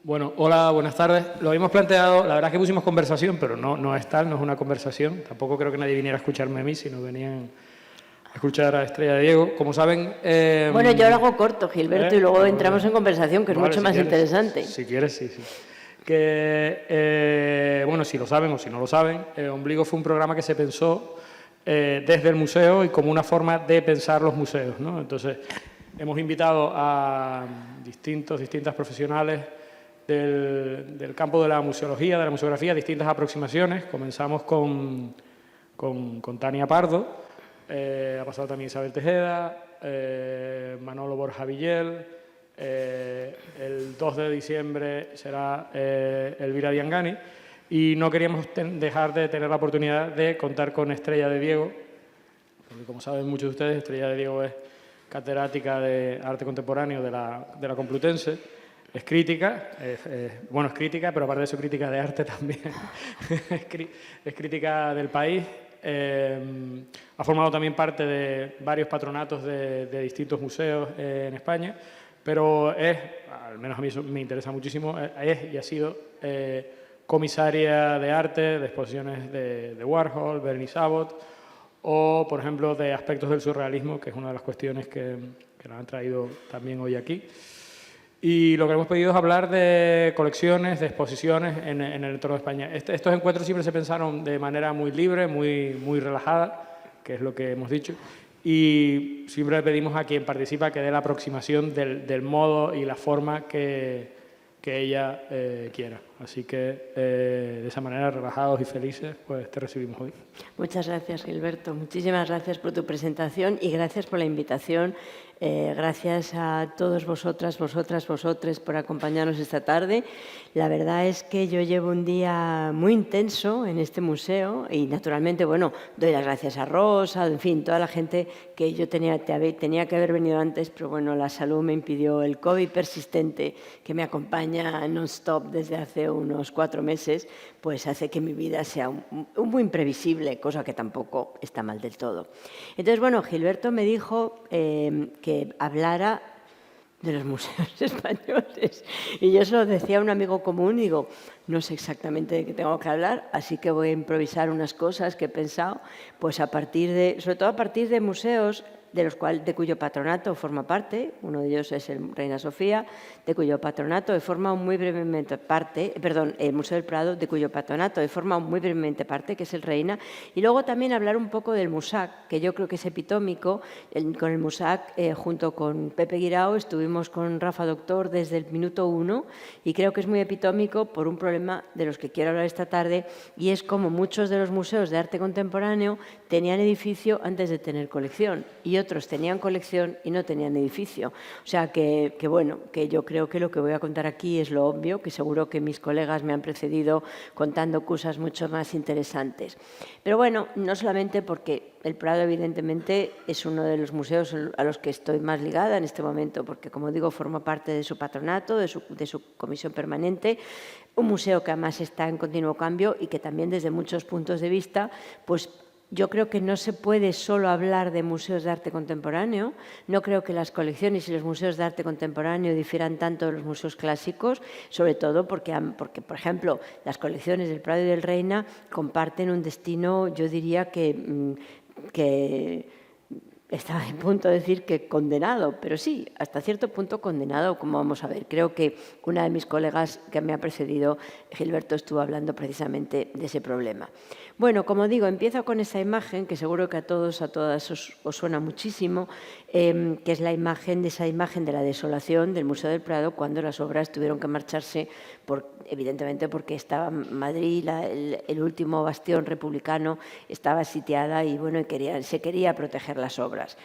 Bueno, hola, buenas tardes. Lo habíamos planteado, la verdad es que pusimos conversación, pero no es tal, no es una conversación. Tampoco creo que nadie viniera a escucharme a mí, sino venían a escuchar a Estrella de Diego. Como saben... Bueno, yo lo hago corto, Gilberto, y luego entramos en conversación, que es mucho más interesante. Si quieres, sí. Bueno, si lo saben o si no lo saben, Ombligo fue un programa que se pensó desde el museo y como una forma de pensar los museos, ¿no? Entonces, hemos invitado a distintas profesionales del campo de la museología, de la museografía, distintas aproximaciones. Comenzamos con Tania Pardo, ha pasado también Isabel Tejeda, Manolo Borja Villel, el 2 de diciembre será Elvira Diangani, y no queríamos dejar de tener la oportunidad de contar con Estrella de Diego, porque como saben muchos de ustedes, Estrella de Diego es catedrática de arte contemporáneo de la Complutense. Es crítica, es crítica, pero aparte de eso, crítica de arte también. Es crítica del país. Ha formado también parte de varios patronatos de distintos museos en España, pero al menos a mí eso me interesa muchísimo, es y ha sido comisaria de arte de exposiciones de Warhol, Bernie Sabot, o, por ejemplo, de aspectos del surrealismo, que es una de las cuestiones que nos han traído también hoy aquí. Y lo que hemos pedido es hablar de colecciones, de exposiciones en el entorno de España. Estos encuentros siempre se pensaron de manera muy libre, muy relajada, que es lo que hemos dicho, y siempre le pedimos a quien participa que dé la aproximación del modo y la forma que ella quiera. Así que, de esa manera, relajados y felices, pues te recibimos hoy. Muchas gracias, Gilberto. Muchísimas gracias por tu presentación y gracias por la invitación. Gracias a todos vosotras, vosotres por acompañarnos esta tarde. La verdad es que yo llevo un día muy intenso en este museo y, naturalmente, bueno, doy las gracias a Rosa, en fin, toda la gente que yo tenía que haber venido antes, pero bueno, la salud me impidió, el COVID persistente que me acompaña non-stop desde hace unos 4 meses, pues hace que mi vida sea muy imprevisible, cosa que tampoco está mal del todo. Entonces, bueno, Gilberto me dijo que hablara de los museos españoles. Y yo se lo decía a un amigo común, digo, no sé exactamente de qué tengo que hablar, así que voy a improvisar unas cosas que he pensado, pues sobre todo a partir de museos de cuyo patronato forma parte, uno de ellos es el Reina Sofía, de cuyo patronato he formado muy brevemente parte, el Museo del Prado, de cuyo patronato he formado muy brevemente parte, que es el Reina, y luego también hablar un poco del MUSAC, que yo creo que es epitómico. Con el MUSAC, junto con Pepe Guirao, estuvimos con Rafa Doctor desde el minuto 1, y creo que es muy epitómico por un problema de los que quiero hablar esta tarde, y es como muchos de los museos de arte contemporáneo tenían edificio antes de tener colección, y otros tenían colección y no tenían edificio. O sea que yo creo que lo que voy a contar aquí es lo obvio, que seguro que mis colegas me han precedido contando cosas mucho más interesantes. Pero bueno, no solamente porque el Prado, evidentemente, es uno de los museos a los que estoy más ligada en este momento, porque, como digo, formo parte de su patronato, de su comisión permanente, un museo que además está en continuo cambio y que también, desde muchos puntos de vista, pues yo creo que no se puede solo hablar de museos de arte contemporáneo. No creo que las colecciones y los museos de arte contemporáneo difieran tanto de los museos clásicos, sobre todo porque, por ejemplo, las colecciones del Prado y del Reina comparten un destino, yo diría que estaba a punto de decir que condenado, pero sí, hasta cierto punto condenado, como vamos a ver. Creo que una de mis colegas que me ha precedido, Gilberto, estuvo hablando precisamente de ese problema. Bueno, como digo, empiezo con esa imagen que seguro que a todos, a todas os suena muchísimo, que es la imagen de la desolación del Museo del Prado cuando las obras tuvieron que marcharse, evidentemente porque estaba Madrid, el último bastión republicano, estaba sitiada y bueno, se quería proteger las obras.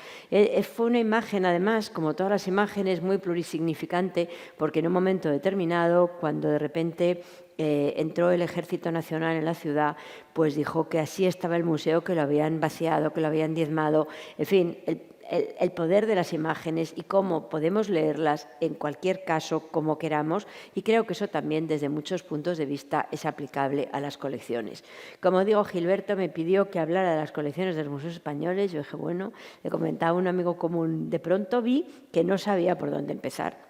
Fue una imagen, además, como todas las imágenes, muy plurisignificante, porque en un momento determinado, cuando de repente entró el Ejército Nacional en la ciudad, pues dijo que así estaba el museo, que lo habían vaciado, que lo habían diezmado. En fin, el poder de las imágenes y cómo podemos leerlas en cualquier caso, como queramos, y creo que eso también desde muchos puntos de vista es aplicable a las colecciones. Como digo, Gilberto me pidió que hablara de las colecciones de los museos españoles. Yo dije, bueno, le comentaba a un amigo común, de pronto vi que no sabía por dónde empezar.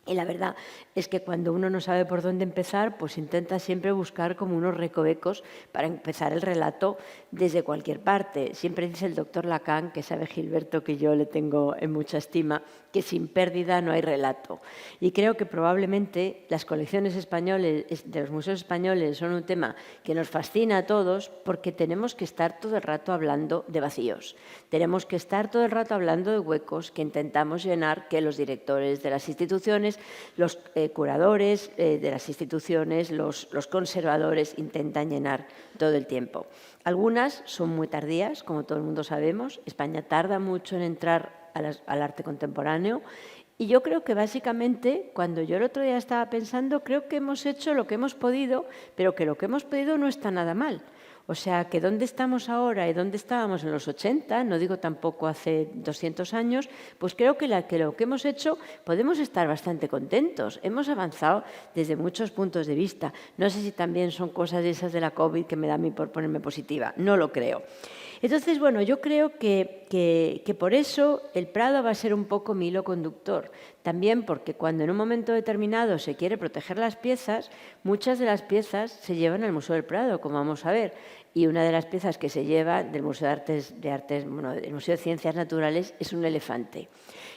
Y la verdad es que cuando uno no sabe por dónde empezar, pues intenta siempre buscar como unos recovecos para empezar el relato desde cualquier parte. Siempre dice el doctor Lacan, que sabe Gilberto que yo le tengo en mucha estima, que sin pérdida no hay relato. Y creo que probablemente las colecciones españoles, de los museos españoles, son un tema que nos fascina a todos porque tenemos que estar todo el rato hablando de vacíos. Tenemos que estar todo el rato hablando de huecos que intentamos llenar, que los directores de las instituciones, los curadores de las instituciones, los conservadores intentan llenar todo el tiempo. Algunas son muy tardías, como todo el mundo sabemos. España tarda mucho en entrar al arte contemporáneo. Y yo creo que básicamente, cuando yo el otro día estaba pensando, creo que hemos hecho lo que hemos podido, pero que lo que hemos podido no está nada mal. O sea, que dónde estamos ahora y dónde estábamos en los 80, no digo tampoco hace 200 años, pues creo que lo que hemos hecho podemos estar bastante contentos. Hemos avanzado desde muchos puntos de vista. No sé si también son cosas esas de la COVID que me da a mí por ponerme positiva. No lo creo. Entonces, bueno, yo creo que por eso el Prado va a ser un poco mi hilo conductor. También porque cuando en un momento determinado se quiere proteger las piezas, muchas de las piezas se llevan al Museo del Prado, como vamos a ver. Y una de las piezas que se lleva del Museo del Museo de Ciencias Naturales es un elefante.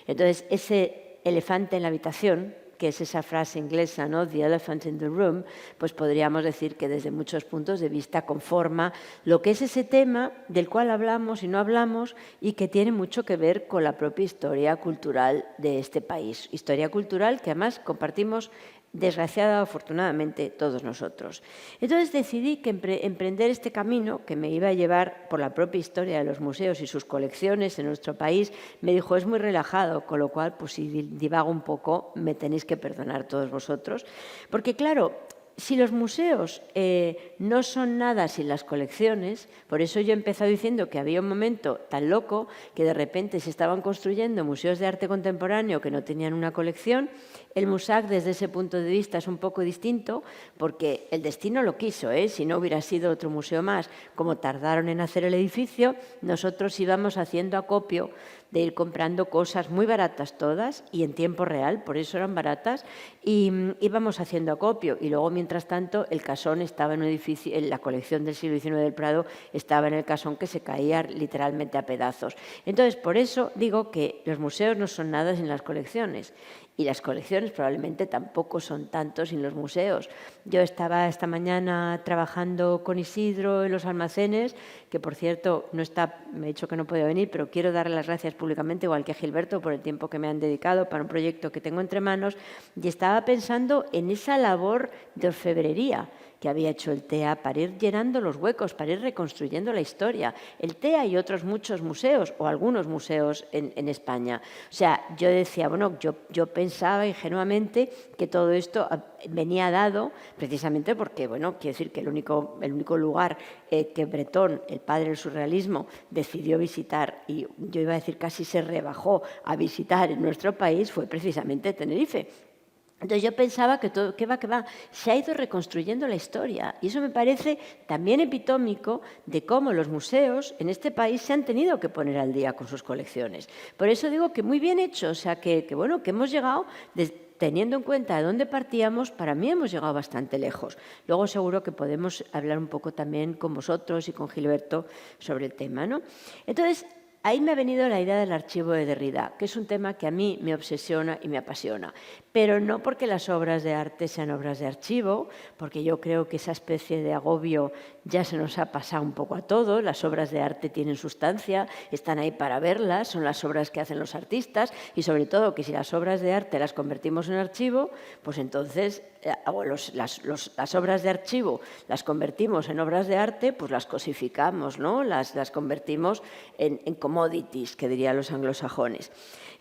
Entonces, ese elefante en la habitación, que es esa frase inglesa, ¿no? The elephant in the room, pues podríamos decir que desde muchos puntos de vista conforma lo que es ese tema del cual hablamos y no hablamos y que tiene mucho que ver con la propia historia cultural de este país. Historia cultural que además compartimos, desgraciada o afortunadamente, todos nosotros. Entonces decidí que emprender este camino, que me iba a llevar por la propia historia de los museos y sus colecciones en nuestro país, me dijo, es muy relajado, con lo cual, pues si divago un poco, me tenéis que perdonar todos vosotros. Porque claro, si los museos no son nada sin las colecciones, por eso yo he empezado diciendo que había un momento tan loco que de repente se estaban construyendo museos de arte contemporáneo que no tenían una colección. El MUSAC desde ese punto de vista es un poco distinto porque el destino lo quiso, si no hubiera sido otro museo más. Como tardaron en hacer el edificio, nosotros íbamos haciendo acopio de ir comprando cosas muy baratas todas y en tiempo real, por eso eran baratas, y íbamos haciendo acopio. Y luego, mientras tanto, el casón estaba en un edificio, en la colección del siglo XIX del Prado estaba en el casón que se caía literalmente a pedazos. Entonces, por eso digo que los museos no son nada sin las colecciones. Y las colecciones probablemente tampoco son tanto sin los museos. Yo estaba esta mañana trabajando con Isidro en los almacenes, que por cierto no está, me ha dicho que no puede venir, pero quiero darle las gracias públicamente, igual que a Gilberto, por el tiempo que me han dedicado para un proyecto que tengo entre manos, y estaba pensando en esa labor de orfebrería que había hecho el TEA para ir llenando los huecos, para ir reconstruyendo la historia. El TEA y otros muchos museos, o algunos museos en España. O sea, yo decía, bueno, yo pensaba ingenuamente que todo esto venía dado precisamente porque, bueno, quiero decir que el único lugar que Breton, el padre del surrealismo, decidió visitar, y yo iba a decir casi se rebajó a visitar en nuestro país, fue precisamente Tenerife. Entonces yo pensaba que todo, que va, se ha ido reconstruyendo la historia y eso me parece también epitómico de cómo los museos en este país se han tenido que poner al día con sus colecciones. Por eso digo que muy bien hecho, o sea que bueno, que hemos llegado, teniendo en cuenta de dónde partíamos, para mí hemos llegado bastante lejos. Luego seguro que podemos hablar un poco también con vosotros y con Gilberto sobre el tema, ¿no? Entonces, ahí me ha venido la idea del archivo de Derrida, que es un tema que a mí me obsesiona y me apasiona, pero no porque las obras de arte sean obras de archivo, porque yo creo que esa especie de agobio ya se nos ha pasado un poco a todos. Las obras de arte tienen sustancia, están ahí para verlas, son las obras que hacen los artistas y sobre todo que si las obras de arte las convertimos en archivo, pues entonces las obras de archivo las convertimos en obras de arte, pues las cosificamos, ¿no? Las convertimos en commodities, que dirían los anglosajones.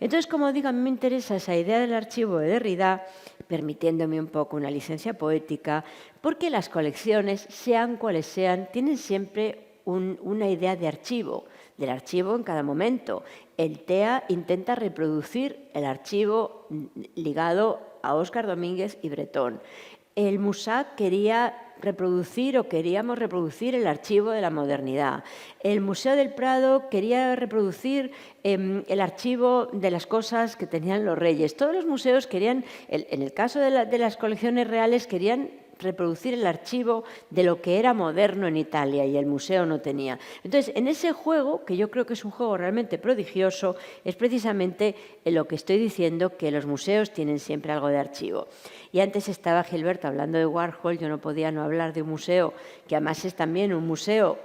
Entonces, como digo, a mí me interesa esa idea del archivo de Derrida, permitiéndome un poco una licencia poética, porque las colecciones, sean cuales sean, tienen siempre una idea de archivo, del archivo en cada momento. El TEA intenta reproducir el archivo ligado a Óscar Domínguez y Bretón. el MUSAC quería reproducir o queríamos reproducir el archivo de la modernidad. El Museo del Prado quería reproducir el archivo de las cosas que tenían los reyes. Todos los museos querían, en el caso de las colecciones reales, querían reproducir el archivo de lo que era moderno en Italia y el museo no tenía. Entonces, en ese juego, que yo creo que es un juego realmente prodigioso, es precisamente en lo que estoy diciendo, que los museos tienen siempre algo de archivo. Y antes estaba Gilberto hablando de Warhol, yo no podía no hablar de un museo, que además es también un museo,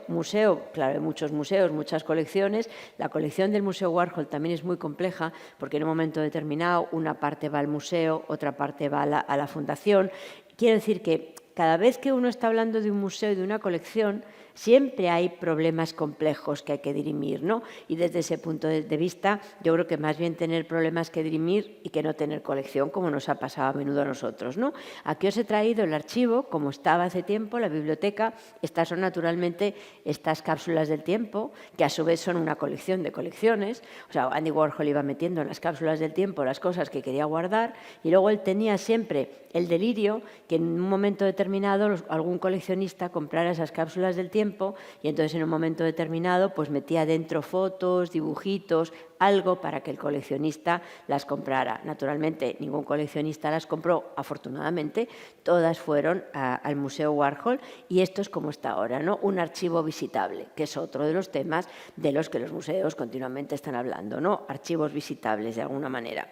claro, hay muchos museos, muchas colecciones. La colección del Museo Warhol también es muy compleja, porque en un momento determinado una parte va al museo, otra parte va a la fundación. Quiero decir que cada vez que uno está hablando de un museo y de una colección, siempre hay problemas complejos que hay que dirimir, ¿no? Y desde ese punto de vista, yo creo que más bien tener problemas que dirimir y que no tener colección, como nos ha pasado a menudo a nosotros, ¿no? Aquí os he traído el archivo, como estaba hace tiempo, la biblioteca. Estas son naturalmente estas cápsulas del tiempo, que a su vez son una colección de colecciones. O sea, Andy Warhol iba metiendo en las cápsulas del tiempo las cosas que quería guardar y luego él tenía siempre el delirio que en un momento determinado algún coleccionista comprara esas cápsulas del tiempo y entonces en un momento determinado pues metía dentro fotos, dibujitos, algo para que el coleccionista las comprara. Naturalmente, ningún coleccionista las compró, afortunadamente, todas fueron al Museo Warhol y esto es como está ahora, ¿no? Un archivo visitable, que es otro de los temas de los que los museos continuamente están hablando, ¿no? Archivos visitables, de alguna manera.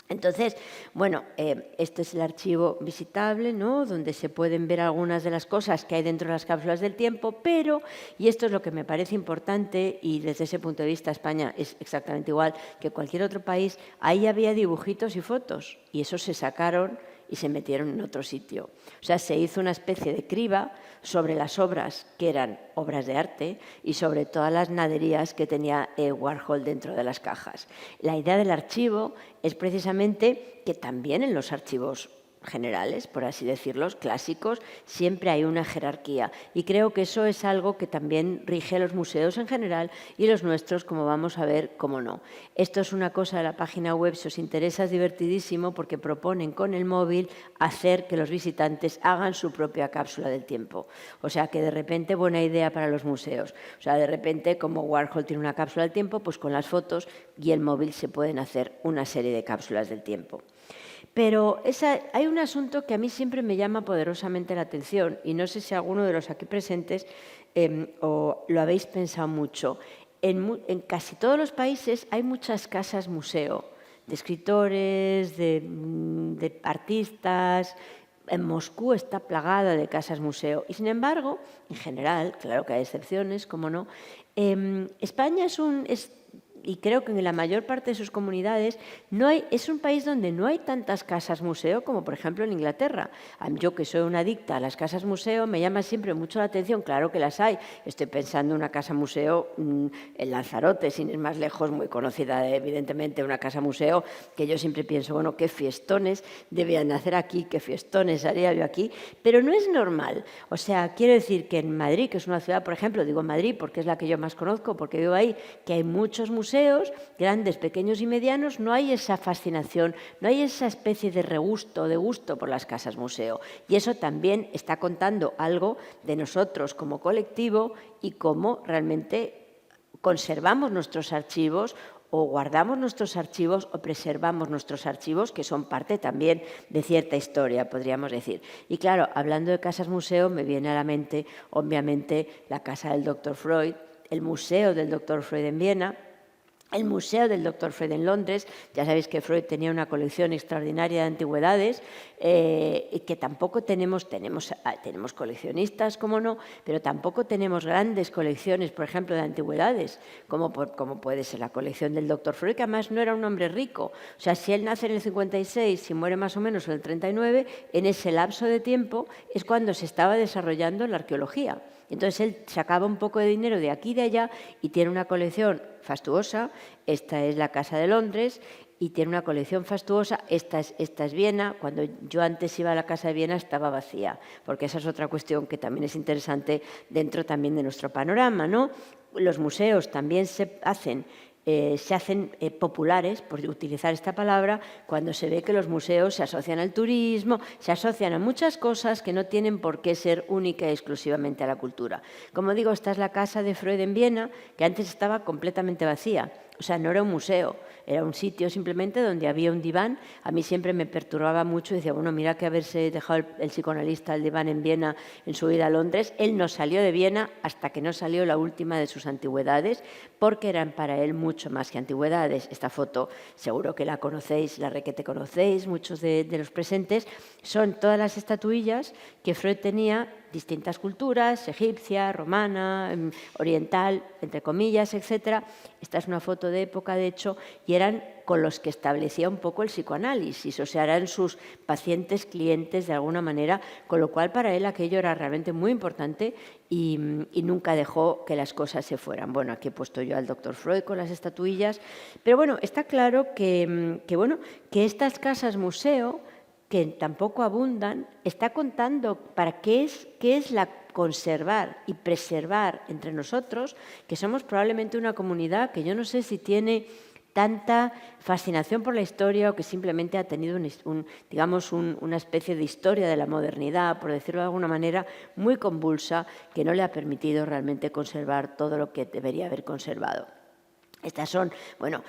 Entonces, bueno, este es el archivo visitable, ¿no?, donde se pueden ver algunas de las cosas que hay dentro de las cápsulas del tiempo, pero, y esto es lo que me parece importante, y desde ese punto de vista España es exactamente igual que cualquier otro país, ahí había dibujitos y fotos, y esos se sacaron y se metieron en otro sitio. O sea, se hizo una especie de criba sobre las obras que eran obras de arte y sobre todas las naderías que tenía Warhol dentro de las cajas. La idea del archivo es precisamente que también en los archivos generales, por así decirlo, clásicos, siempre hay una jerarquía. Y creo que eso es algo que también rige a los museos en general y los nuestros, como vamos a ver, cómo no. Esto es una cosa de la página web, si os interesa, es divertidísimo porque proponen con el móvil hacer que los visitantes hagan su propia cápsula del tiempo. O sea, que de repente, buena idea para los museos. O sea, de repente, como Warhol tiene una cápsula del tiempo, pues con las fotos y el móvil se pueden hacer una serie de cápsulas del tiempo. Pero hay un asunto que a mí siempre me llama poderosamente la atención y no sé si alguno de los aquí presentes o lo habéis pensado mucho. En casi todos los países hay muchas casas museo, de escritores, de artistas. En Moscú está plagada de casas museo y, sin embargo, en general, claro que hay excepciones, como no, España y creo que en la mayor parte de sus comunidades es un país donde no hay tantas casas museo como, por ejemplo, en Inglaterra. Yo, que soy una adicta a las casas museo, me llama siempre mucho la atención. Claro que las hay. Estoy pensando en una casa museo en Lanzarote, sin ir más lejos, muy conocida, evidentemente, una casa museo que yo siempre pienso, bueno, qué fiestones debían hacer aquí, qué fiestones haría yo aquí, pero no es normal. O sea, quiero decir que en Madrid, que es una ciudad, por ejemplo, digo Madrid porque es la que yo más conozco, porque vivo ahí, que hay muchos museos, grandes, pequeños y medianos, no hay esa fascinación, no hay esa especie de regusto, de gusto por las casas museo. Y eso también está contando algo de nosotros como colectivo y cómo realmente conservamos nuestros archivos o guardamos nuestros archivos o preservamos nuestros archivos, que son parte también de cierta historia, podríamos decir. Y claro, hablando de casas museo, me viene a la mente, obviamente, la casa del Dr. Freud, el museo del Dr. Freud en Viena, el Museo del Dr. Freud en Londres. Ya sabéis que Freud tenía una colección extraordinaria de antigüedades y que tampoco tenemos coleccionistas, como no, pero tampoco tenemos grandes colecciones, por ejemplo, de antigüedades, como puede ser la colección del Dr. Freud, que además no era un hombre rico. O sea, si él nace en el 56 y muere más o menos en el 39, en ese lapso de tiempo es cuando se estaba desarrollando la arqueología. Entonces él sacaba un poco de dinero de aquí y de allá y tiene una colección fastuosa. Esta es la Casa de Londres y tiene una colección fastuosa. Esta es Viena. Cuando yo antes iba a la Casa de Viena estaba vacía, porque esa es otra cuestión que también es interesante dentro también de nuestro panorama, ¿no? Los museos también se hacen se hacen populares, por utilizar esta palabra, cuando se ve que los museos se asocian al turismo, se asocian a muchas cosas que no tienen por qué ser única y exclusivamente a la cultura. Como digo, esta es la casa de Freud en Viena, que antes estaba completamente vacía. O sea, no era un museo, era un sitio simplemente donde había un diván. A mí siempre me perturbaba mucho y decía, bueno, mira que haberse dejado el psicoanalista el diván en Viena en su ida a Londres. Él no salió de Viena hasta que no salió la última de sus antigüedades, porque eran para él mucho más que antigüedades. Esta foto seguro que la conocéis, la requete conocéis, muchos de los presentes. Son todas las estatuillas que Freud tenía, distintas culturas, egipcia, romana, oriental, entre comillas, etc. Esta es una foto de época, de hecho, y eran con los que establecía un poco el psicoanálisis, o sea, eran sus pacientes, clientes de alguna manera, con lo cual para él aquello era realmente muy importante y nunca dejó que las cosas se fueran. Bueno, aquí he puesto yo al doctor Freud con las estatuillas, pero bueno, está claro que estas casas museo, que tampoco abundan, está contando para qué es la conservar y preservar entre nosotros, que somos probablemente una comunidad que yo no sé si tiene tanta fascinación por la historia o que simplemente ha tenido una especie de historia de la modernidad, por decirlo de alguna manera, muy convulsa, que no le ha permitido realmente conservar todo lo que debería haber conservado. Estas son, bueno,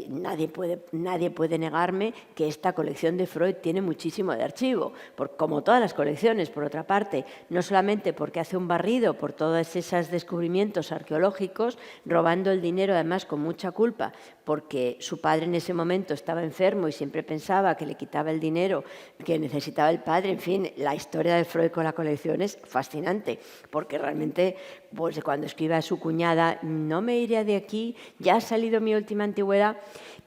nadie puede negarme que esta colección de Freud tiene muchísimo de archivo, como todas las colecciones, por otra parte, no solamente porque hace un barrido por todos esos descubrimientos arqueológicos, robando el dinero además con mucha culpa, porque su padre en ese momento estaba enfermo y siempre pensaba que le quitaba el dinero que necesitaba el padre. En fin, la historia de Freud con la colección es fascinante, porque realmente, pues, cuando escribe a su cuñada, no me iré de aquí, ya ha salido mi última antigüedad.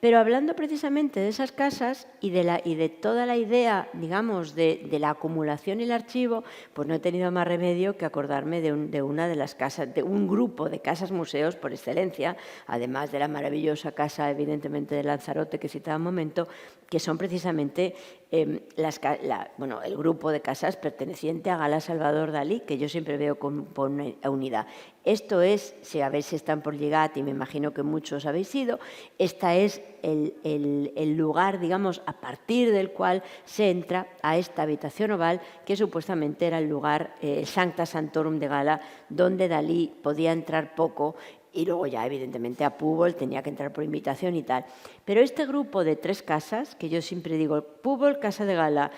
Pero hablando precisamente de esas casas y de toda la idea, digamos, de la acumulación y el archivo, pues no he tenido más remedio que acordarme de una de las casas, de un grupo de casas museos por excelencia, además de la maravillosa casa, evidentemente, de Lanzarote que citaba un momento, que son precisamente el grupo de casas perteneciente a Gala Salvador Dalí, que yo siempre veo con unidad. Esto es, si están por llegar, y me imagino que muchos habéis ido, esta es el lugar, digamos, a partir del cual se entra a esta habitación oval, que supuestamente era el lugar, el Sancta Sanctorum de Gala, donde Dalí podía entrar poco, y luego ya, evidentemente, a Púbol tenía que entrar por invitación y tal. Pero este grupo de 3 casas, que yo siempre digo, Púbol, Casa de Gala,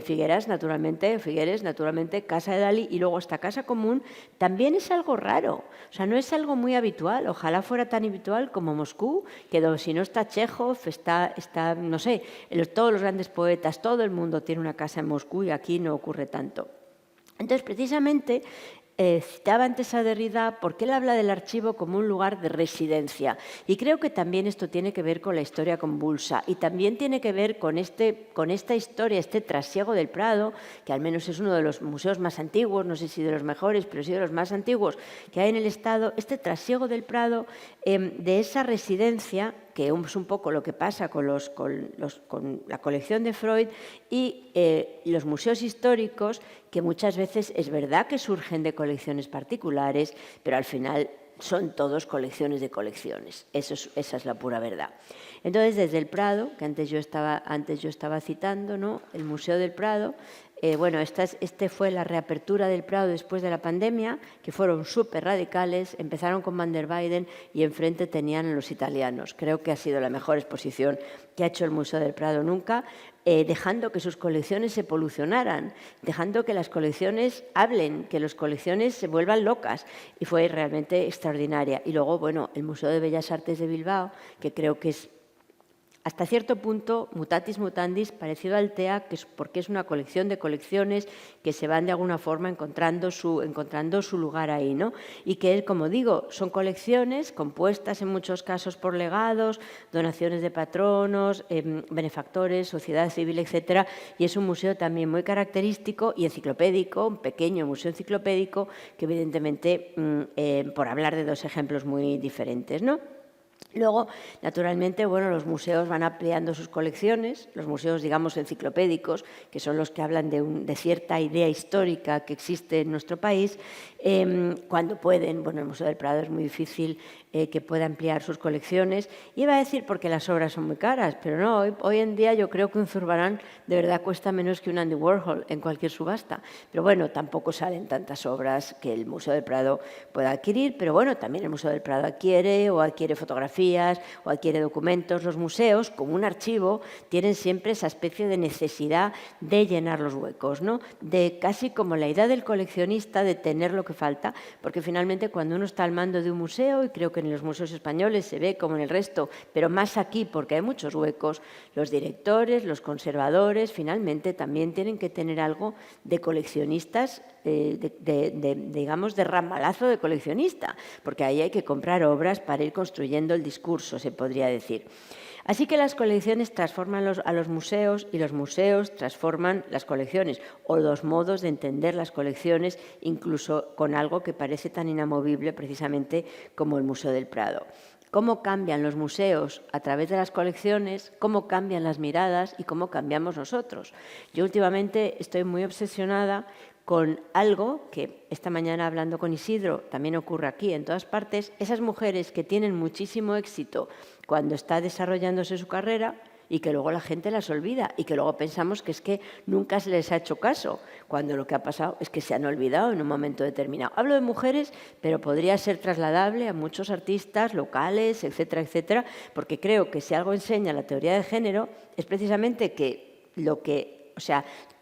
Figueres, naturalmente, Casa de Dalí, y luego esta casa común, también es algo raro. O sea, no es algo muy habitual. Ojalá fuera tan habitual como Moscú, que si no está Chejov, está no sé, todos los grandes poetas, todo el mundo tiene una casa en Moscú y aquí no ocurre tanto. Entonces, precisamente, citaba antes a Derrida porque él habla del archivo como un lugar de residencia, y creo que también esto tiene que ver con la historia convulsa y también tiene que ver con esta historia, este trasiego del Prado, que al menos es uno de los museos más antiguos, no sé si de los mejores, pero sí de los más antiguos que hay en el Estado, este trasiego del Prado, de esa residencia, que es un poco lo que pasa con la colección de Freud y los museos históricos, que muchas veces es verdad que surgen de colecciones particulares, pero al final son todos colecciones de colecciones. Esa es la pura verdad. Entonces, desde el Prado, que antes yo estaba citando, ¿no?, el Museo del Prado, fue la reapertura del Prado después de la pandemia, que fueron súper radicales. Empezaron con Van der Weyden y enfrente tenían a los italianos. Creo que ha sido la mejor exposición que ha hecho el Museo del Prado nunca, dejando que sus colecciones se polucionaran, dejando que las colecciones hablen, que las colecciones se vuelvan locas, y fue realmente extraordinaria. Y luego, el Museo de Bellas Artes de Bilbao, que creo que es hasta cierto punto, mutatis mutandis, parecido al TEA, porque es una colección de colecciones que se van de alguna forma encontrando su lugar ahí, ¿no? Y que, como digo, son colecciones compuestas en muchos casos por legados, donaciones de patronos, benefactores, sociedad civil, etcétera, y es un museo también muy característico y enciclopédico, un pequeño museo enciclopédico que, evidentemente, por hablar de 2 ejemplos muy diferentes, ¿no? Luego, naturalmente, los museos van ampliando sus colecciones, los museos, digamos, enciclopédicos, que son los que hablan de cierta idea histórica que existe en nuestro país, cuando pueden. El Museo del Prado es muy difícil que pueda ampliar sus colecciones. Iba a decir porque las obras son muy caras, pero no, hoy en día yo creo que un Zurbarán de verdad cuesta menos que un Andy Warhol en cualquier subasta. Pero bueno, tampoco salen tantas obras que el Museo del Prado pueda adquirir, pero bueno, también el Museo del Prado adquiere fotografías o adquiere documentos. Los museos, como un archivo, tienen siempre esa especie de necesidad de llenar los huecos, ¿no? De casi como la idea del coleccionista de tener lo que falta, porque finalmente cuando uno está al mando de un museo, y creo que en los museos españoles se ve como en el resto, pero más aquí porque hay muchos huecos, los directores, los conservadores, finalmente también tienen que tener algo de coleccionistas, digamos, de ramalazo de coleccionista, porque ahí hay que comprar obras para ir construyendo el discurso, se podría decir. Así que las colecciones transforman a los museos y los museos transforman las colecciones, o los modos de entender las colecciones, incluso con algo que parece tan inamovible precisamente como el Museo del Prado. Cómo cambian los museos a través de las colecciones, cómo cambian las miradas y cómo cambiamos nosotros. Yo últimamente estoy muy obsesionada con algo que esta mañana hablando con Isidro también ocurre aquí en todas partes, esas mujeres que tienen muchísimo éxito cuando está desarrollándose su carrera y que luego la gente las olvida y que luego pensamos que es que nunca se les ha hecho caso, cuando lo que ha pasado es que se han olvidado en un momento determinado. Hablo de mujeres, pero podría ser trasladable a muchos artistas locales, etcétera, etcétera, porque creo que si algo enseña la teoría de género es precisamente que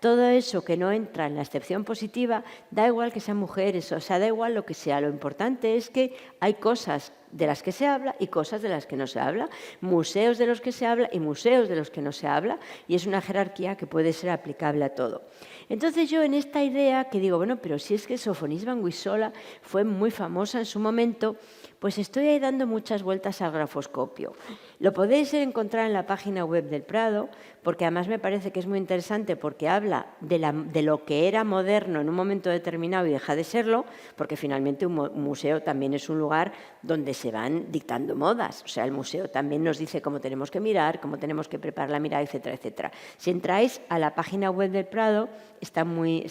todo eso que no entra en la excepción positiva, da igual que sean mujeres, da igual lo que sea. Lo importante es que hay cosas de las que se habla y cosas de las que no se habla, museos de los que se habla y museos de los que no se habla, y es una jerarquía que puede ser aplicable a todo. Entonces yo en esta idea que digo, bueno, pero si es que Sofonisba Banguissola fue muy famosa en su momento, pues estoy ahí dando muchas vueltas al grafoscopio. Lo podéis encontrar en la página web del Prado, porque además me parece que es muy interesante porque habla de lo que era moderno en un momento determinado y deja de serlo, porque finalmente un museo también es un lugar donde se van dictando modas. O sea, el museo también nos dice cómo tenemos que mirar, cómo tenemos que preparar la mirada, etcétera, etcétera. Si entráis a la página web del Prado, está muy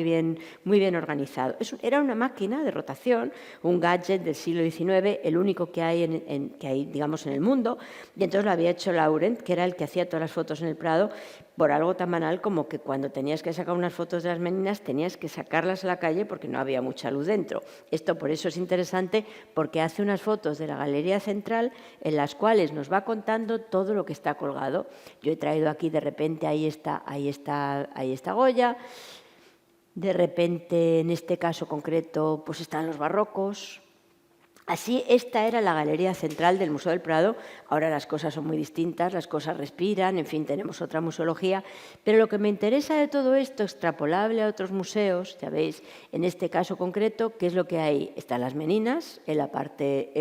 bien organizado. Era una máquina de rotación, un gadget del siglo XIX, el único que hay, digamos, en el mundo, y entonces lo había hecho Laurent, que era el que hacía todas las fotos en el Prado, por algo tan banal como que cuando tenías que sacar unas fotos de las meninas tenías que sacarlas a la calle porque no había mucha luz dentro. Esto por eso es interesante, porque hace unas fotos de la Galería Central en las cuales nos va contando todo lo que está colgado. Yo he traído aquí, de repente, ahí está Goya, de repente, en este caso concreto, pues están los barrocos. Así, esta era la Galería Central del Museo del Prado. Ahora las cosas son muy distintas, las cosas respiran, en fin, tenemos otra museología. Pero lo que me interesa de todo esto, extrapolable a otros museos, ya veis, en este caso concreto, ¿qué es lo que hay? Están las meninas en la parte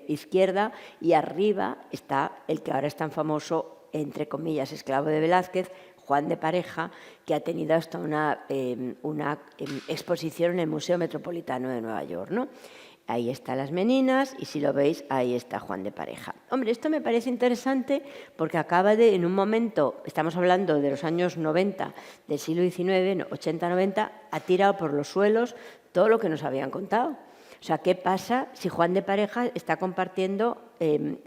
izquierda, y arriba está el que ahora es tan famoso, entre comillas, esclavo de Velázquez, Juan de Pareja, que ha tenido hasta una exposición en el Museo Metropolitano de Nueva York, ¿no? Ahí están las meninas y, si lo veis, ahí está Juan de Pareja. Hombre, esto me parece interesante porque en un momento, estamos hablando de los años 90 del siglo XIX, 80-90, ha tirado por los suelos todo lo que nos habían contado. O sea, ¿qué pasa si Juan de Pareja está compartiendo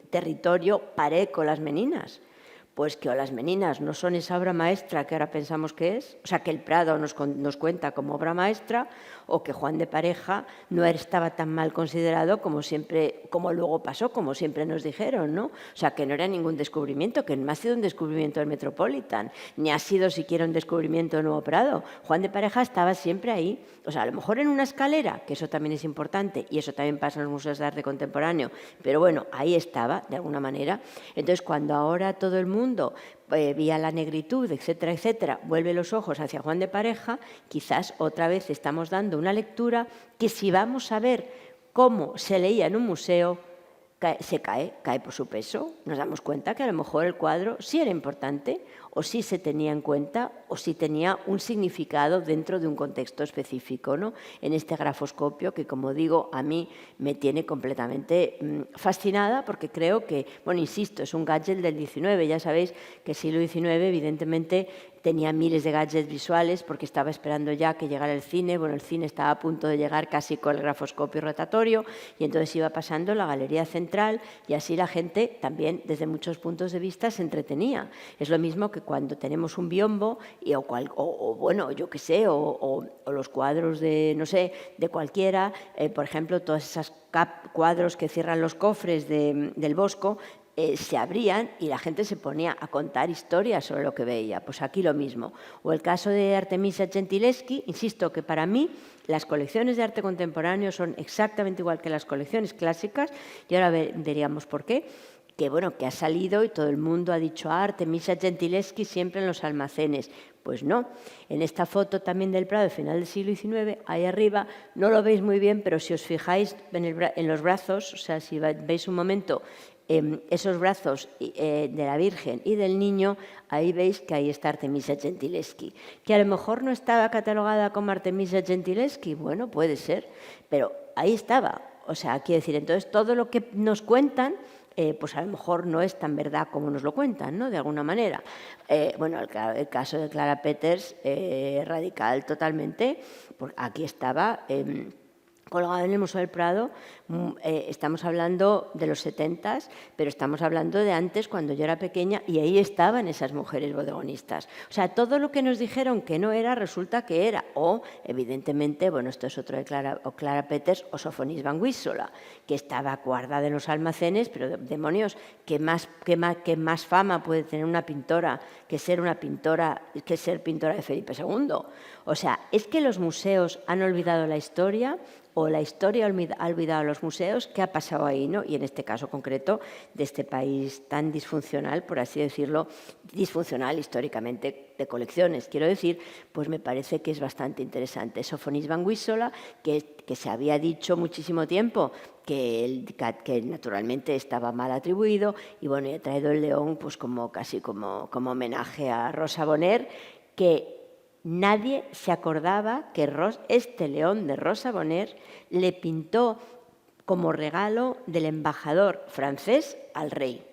territorio pared con las meninas? Pues que o las meninas no son esa obra maestra que ahora pensamos que es, o sea, que el Prado nos cuenta como obra maestra, o que Juan de Pareja no estaba tan mal considerado como luego pasó, como siempre nos dijeron, ¿no? O sea, que no era ningún descubrimiento, que no ha sido un descubrimiento del Metropolitan, ni ha sido siquiera un descubrimiento del Nuevo Prado. Juan de Pareja estaba siempre ahí, o sea, a lo mejor en una escalera, que eso también es importante, y eso también pasa en los museos de arte contemporáneo, pero bueno, ahí estaba, de alguna manera. Entonces, cuando ahora todo el mundo, vía la negritud, etcétera, etcétera, vuelve los ojos hacia Juan de Pareja, quizás otra vez estamos dando una lectura que, si vamos a ver cómo se leía en un museo, cae por su peso. Nos damos cuenta que a lo mejor el cuadro sí era importante, o sí se tenía en cuenta, o sí tenía un significado dentro de un contexto específico, ¿no? En este grafoscopio que, como digo, a mí me tiene completamente fascinada, porque creo que, bueno, insisto, es un gadget del XIX. Ya sabéis que el siglo XIX, evidentemente, tenía miles de gadgets visuales porque estaba esperando ya que llegara el cine. Bueno, el cine estaba a punto de llegar casi con el grafoscopio rotatorio y entonces iba pasando la galería central y así la gente también desde muchos puntos de vista se entretenía. Es lo mismo que cuando tenemos un biombo o bueno, yo qué sé, o los cuadros de, no sé, de cualquiera, por ejemplo, todas esas cuadros que cierran los cofres del Bosco, se abrían y la gente se ponía a contar historias sobre lo que veía. Pues aquí lo mismo. O el caso de Artemisia Gentileschi, insisto que para mí las colecciones de arte contemporáneo son exactamente igual que las colecciones clásicas y ahora veríamos por qué. Que bueno, que ha salido y todo el mundo ha dicho Artemisia Gentileschi siempre en los almacenes. Pues no, en esta foto también del Prado de final del siglo XIX, ahí arriba, no lo veis muy bien, pero si os fijáis en los brazos, o sea, si veis un momento esos brazos de la Virgen y del Niño, ahí veis que ahí está Artemisia Gentileschi. Que a lo mejor no estaba catalogada como Artemisia Gentileschi, bueno, puede ser, pero ahí estaba. O sea, quiero decir, entonces todo lo que nos cuentan pues a lo mejor no es tan verdad como nos lo cuentan, ¿no? De alguna manera. Bueno, el caso de Clara Peters, radical totalmente, porque aquí estaba colgado en el Museo del Prado. Estamos hablando de los 70s, pero estamos hablando de antes, cuando yo era pequeña, y ahí estaban esas mujeres bodegonistas. O sea, todo lo que nos dijeron que no era, resulta que era. O, evidentemente, bueno, esto es otro de Clara Peters, o Sofonis van Wissola, que estaba guardada en los almacenes, pero demonios, ¿qué más fama puede tener una pintora que ser pintora de Felipe II? O sea, es que los museos han olvidado la historia, o la historia ha olvidado a los museos. ¿Qué ha pasado ahí, no? Y en este caso concreto de este país tan disfuncional, por así decirlo, disfuncional históricamente de colecciones, quiero decir, pues me parece que es bastante interesante. Sofonis van Wissola, que se había dicho muchísimo tiempo que naturalmente estaba mal atribuido, y bueno, he traído el león pues casi como homenaje a Rosa Bonheur, que nadie se acordaba que este león de Rosa Bonheur le pintó como regalo del embajador francés al rey.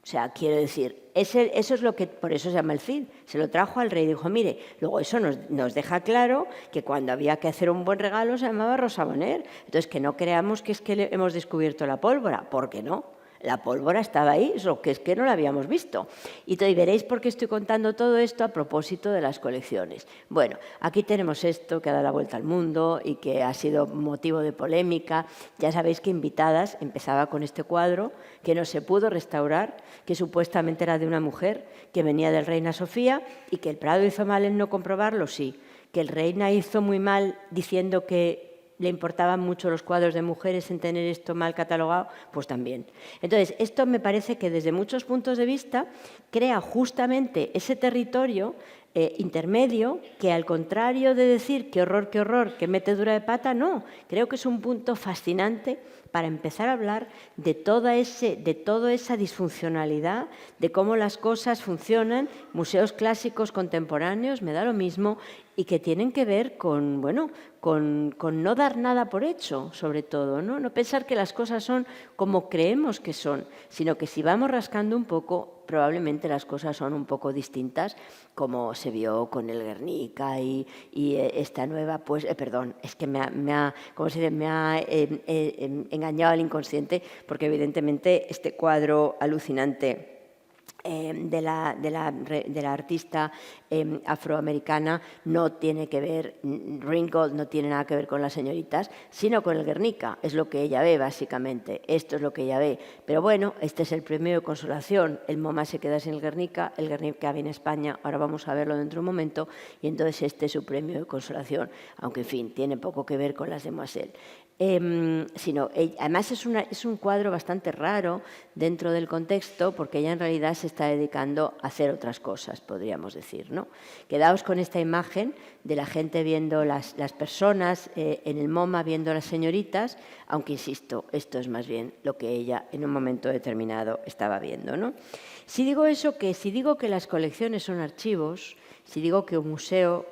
O sea, quiero decir, eso es lo que, por eso se llama el Cid, se lo trajo al rey y dijo, mire, luego eso nos deja claro que cuando había que hacer un buen regalo se llamaba Rosa Bonheur. Entonces, que no creamos que es que hemos descubierto la pólvora, porque no. La pólvora estaba ahí, lo que es que no la habíamos visto. Y veréis por qué estoy contando todo esto a propósito de las colecciones. Bueno, aquí tenemos esto que ha dado la vuelta al mundo y que ha sido motivo de polémica. Ya sabéis que Invitadas empezaba con este cuadro que no se pudo restaurar, que supuestamente era de una mujer que venía del Reina Sofía y que el Prado hizo mal en no comprobarlo, sí. Que el Reina hizo muy mal diciendo que le importaban mucho los cuadros de mujeres en tener esto mal catalogado, pues también. Entonces, esto me parece que desde muchos puntos de vista crea justamente ese territorio intermedio que, al contrario de decir qué horror, qué metedura de pata, no. Creo que es un punto fascinante para empezar a hablar de toda esa disfuncionalidad, de cómo las cosas funcionan, museos clásicos, contemporáneos, me da lo mismo, y que tienen que ver con no dar nada por hecho, sobre todo, ¿no? No pensar que las cosas son como creemos que son, sino que si vamos rascando un poco, probablemente las cosas son un poco distintas, como se vio con el Guernica y esta nueva, pues, perdón, es que me ha engañado al inconsciente, porque evidentemente este cuadro alucinante de la artista afroamericana no tiene que ver, Ringgold no tiene nada que ver con las señoritas, sino con el Guernica, es lo que ella ve básicamente, esto es lo que ella ve. Pero bueno, este es el premio de consolación, el MoMA se queda sin el Guernica viene a España, ahora vamos a verlo dentro de un momento, y entonces este es su premio de consolación, aunque en fin, tiene poco que ver con las de Moiselle. Además es un cuadro bastante raro dentro del contexto, porque ella en realidad se está dedicando a hacer otras cosas, podríamos decir, ¿no? Quedaos con esta imagen de la gente viendo las personas en el MoMA, viendo a las señoritas, aunque insisto, esto es más bien lo que ella en un momento determinado estaba viendo, ¿no? Si digo que las colecciones son archivos, si digo que un museo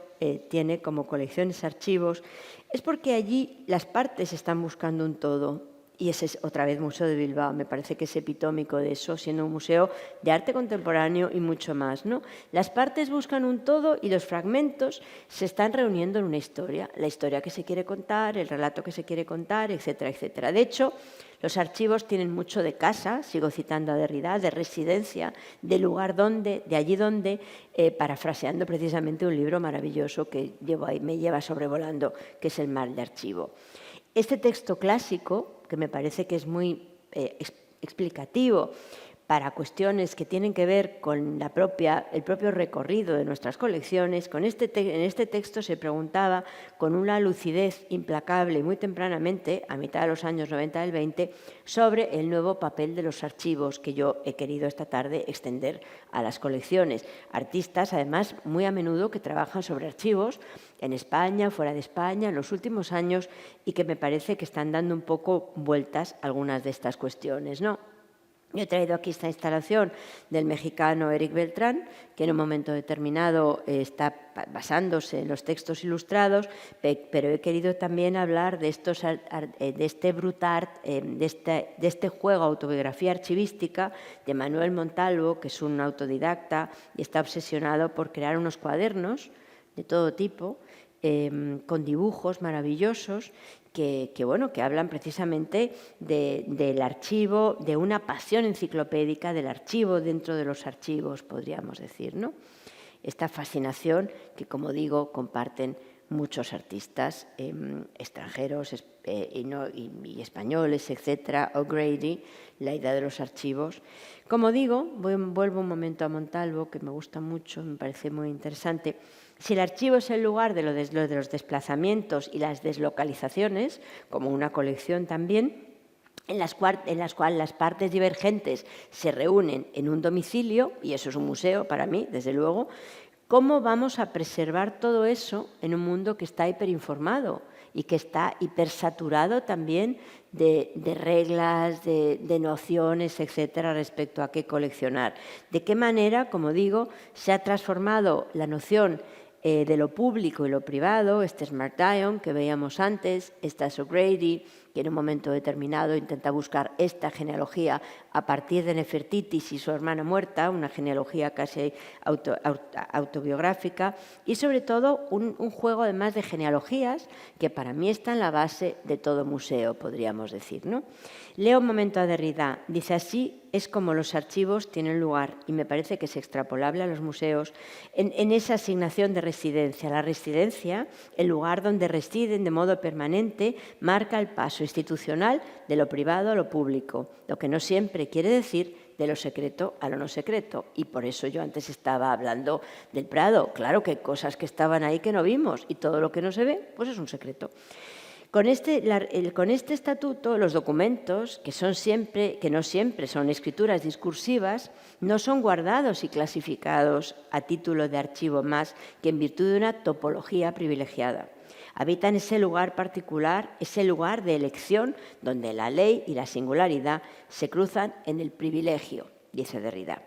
tiene como colecciones archivos, es porque allí las partes están buscando un todo Y ese es otra vez Museo de Bilbao. Me parece que es epitómico de eso, siendo un museo de arte contemporáneo y mucho más, ¿no? Las partes buscan un todo y los fragmentos se están reuniendo en una historia. La historia que se quiere contar, el relato que se quiere contar, etcétera, etcétera. De hecho, los archivos tienen mucho de casa, sigo citando a Derrida, de residencia, de lugar donde, de allí donde, parafraseando precisamente un libro maravilloso que me lleva sobrevolando, que es El mal de archivo. Este texto clásico, que me parece que es muy explicativo para cuestiones que tienen que ver con el propio recorrido de nuestras colecciones, en este texto se preguntaba con una lucidez implacable muy tempranamente, a mitad de los años 90 del 20, sobre el nuevo papel de los archivos que yo he querido esta tarde extender a las colecciones. Artistas, además, muy a menudo que trabajan sobre archivos en España, fuera de España, en los últimos años, y que me parece que están dando un poco vueltas algunas de estas cuestiones, ¿no? Yo he traído aquí esta instalación del mexicano Eric Beltrán, que en un momento determinado está basándose en los textos ilustrados, pero he querido también hablar de este brut art, de este juego autobiografía archivística de Manuel Montalvo, que es un autodidacta y está obsesionado por crear unos cuadernos de todo tipo, con dibujos maravillosos que hablan precisamente del archivo, de una pasión enciclopédica del archivo dentro de los archivos, podríamos decir, ¿no? Esta fascinación que, como digo, comparten muchos artistas extranjeros y españoles, etcétera. O'Grady, la idea de los archivos. Como digo, vuelvo un momento a Montalvo, que me gusta mucho, me parece muy interesante. Si el archivo es el lugar de los desplazamientos y las deslocalizaciones, como una colección también, en las cuales las partes divergentes se reúnen en un domicilio, y eso es un museo para mí, desde luego, ¿cómo vamos a preservar todo eso en un mundo que está hiperinformado y que está hipersaturado también de reglas, de nociones, etcétera, respecto a qué coleccionar? ¿De qué manera, como digo, se ha transformado la noción de lo público y lo privado? Este es Mark Dion, que veíamos antes, esta es O'Grady, que en un momento determinado intenta buscar esta genealogía a partir de Nefertitis y su hermana muerta, una genealogía casi autobiográfica, y sobre todo un juego además de genealogías que para mí está en la base de todo museo, podríamos decir, ¿no? Leo un momento a Derrida, dice: así es como los archivos tienen lugar, y me parece que es extrapolable a los museos, en esa asignación de residencia. La residencia, el lugar donde residen de modo permanente, marca el paso institucional de lo privado a lo público, lo que no siempre quiere decir de lo secreto a lo no secreto. Y por eso yo antes estaba hablando del Prado. Claro que hay cosas que estaban ahí que no vimos, y todo lo que no se ve, pues es un secreto. Con este estatuto, los documentos, que no siempre son escrituras discursivas, no son guardados y clasificados a título de archivo más que en virtud de una topología privilegiada. Habitan ese lugar particular, ese lugar de elección donde la ley y la singularidad se cruzan en el privilegio, dice Derrida.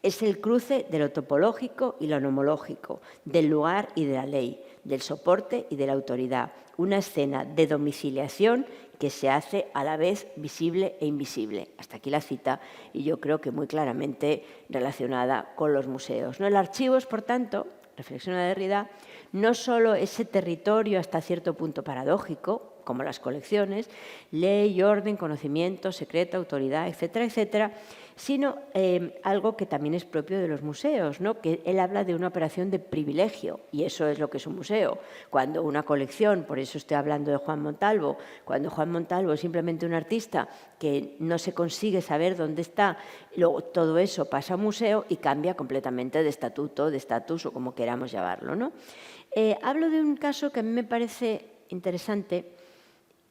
Es el cruce de lo topológico y lo nomológico, del lugar y de la ley, del soporte y de la autoridad. Una escena de domiciliación que se hace a la vez visible e invisible. Hasta aquí la cita, y yo creo que muy claramente relacionada con los museos, ¿no? El archivo es, por tanto, reflexiona Derrida, no solo ese territorio hasta cierto punto paradójico, como las colecciones, ley, orden, conocimiento, secreto, autoridad, etcétera, etcétera, sino algo que también es propio de los museos, ¿no? Que él habla de una operación de privilegio, y eso es lo que es un museo. Cuando una colección, por eso estoy hablando de Juan Montalvo, cuando Juan Montalvo es simplemente un artista que no se consigue saber dónde está, luego todo eso pasa a un museo y cambia completamente de estatuto, de estatus, o como queramos llamarlo, ¿no? Hablo de un caso que a mí me parece interesante,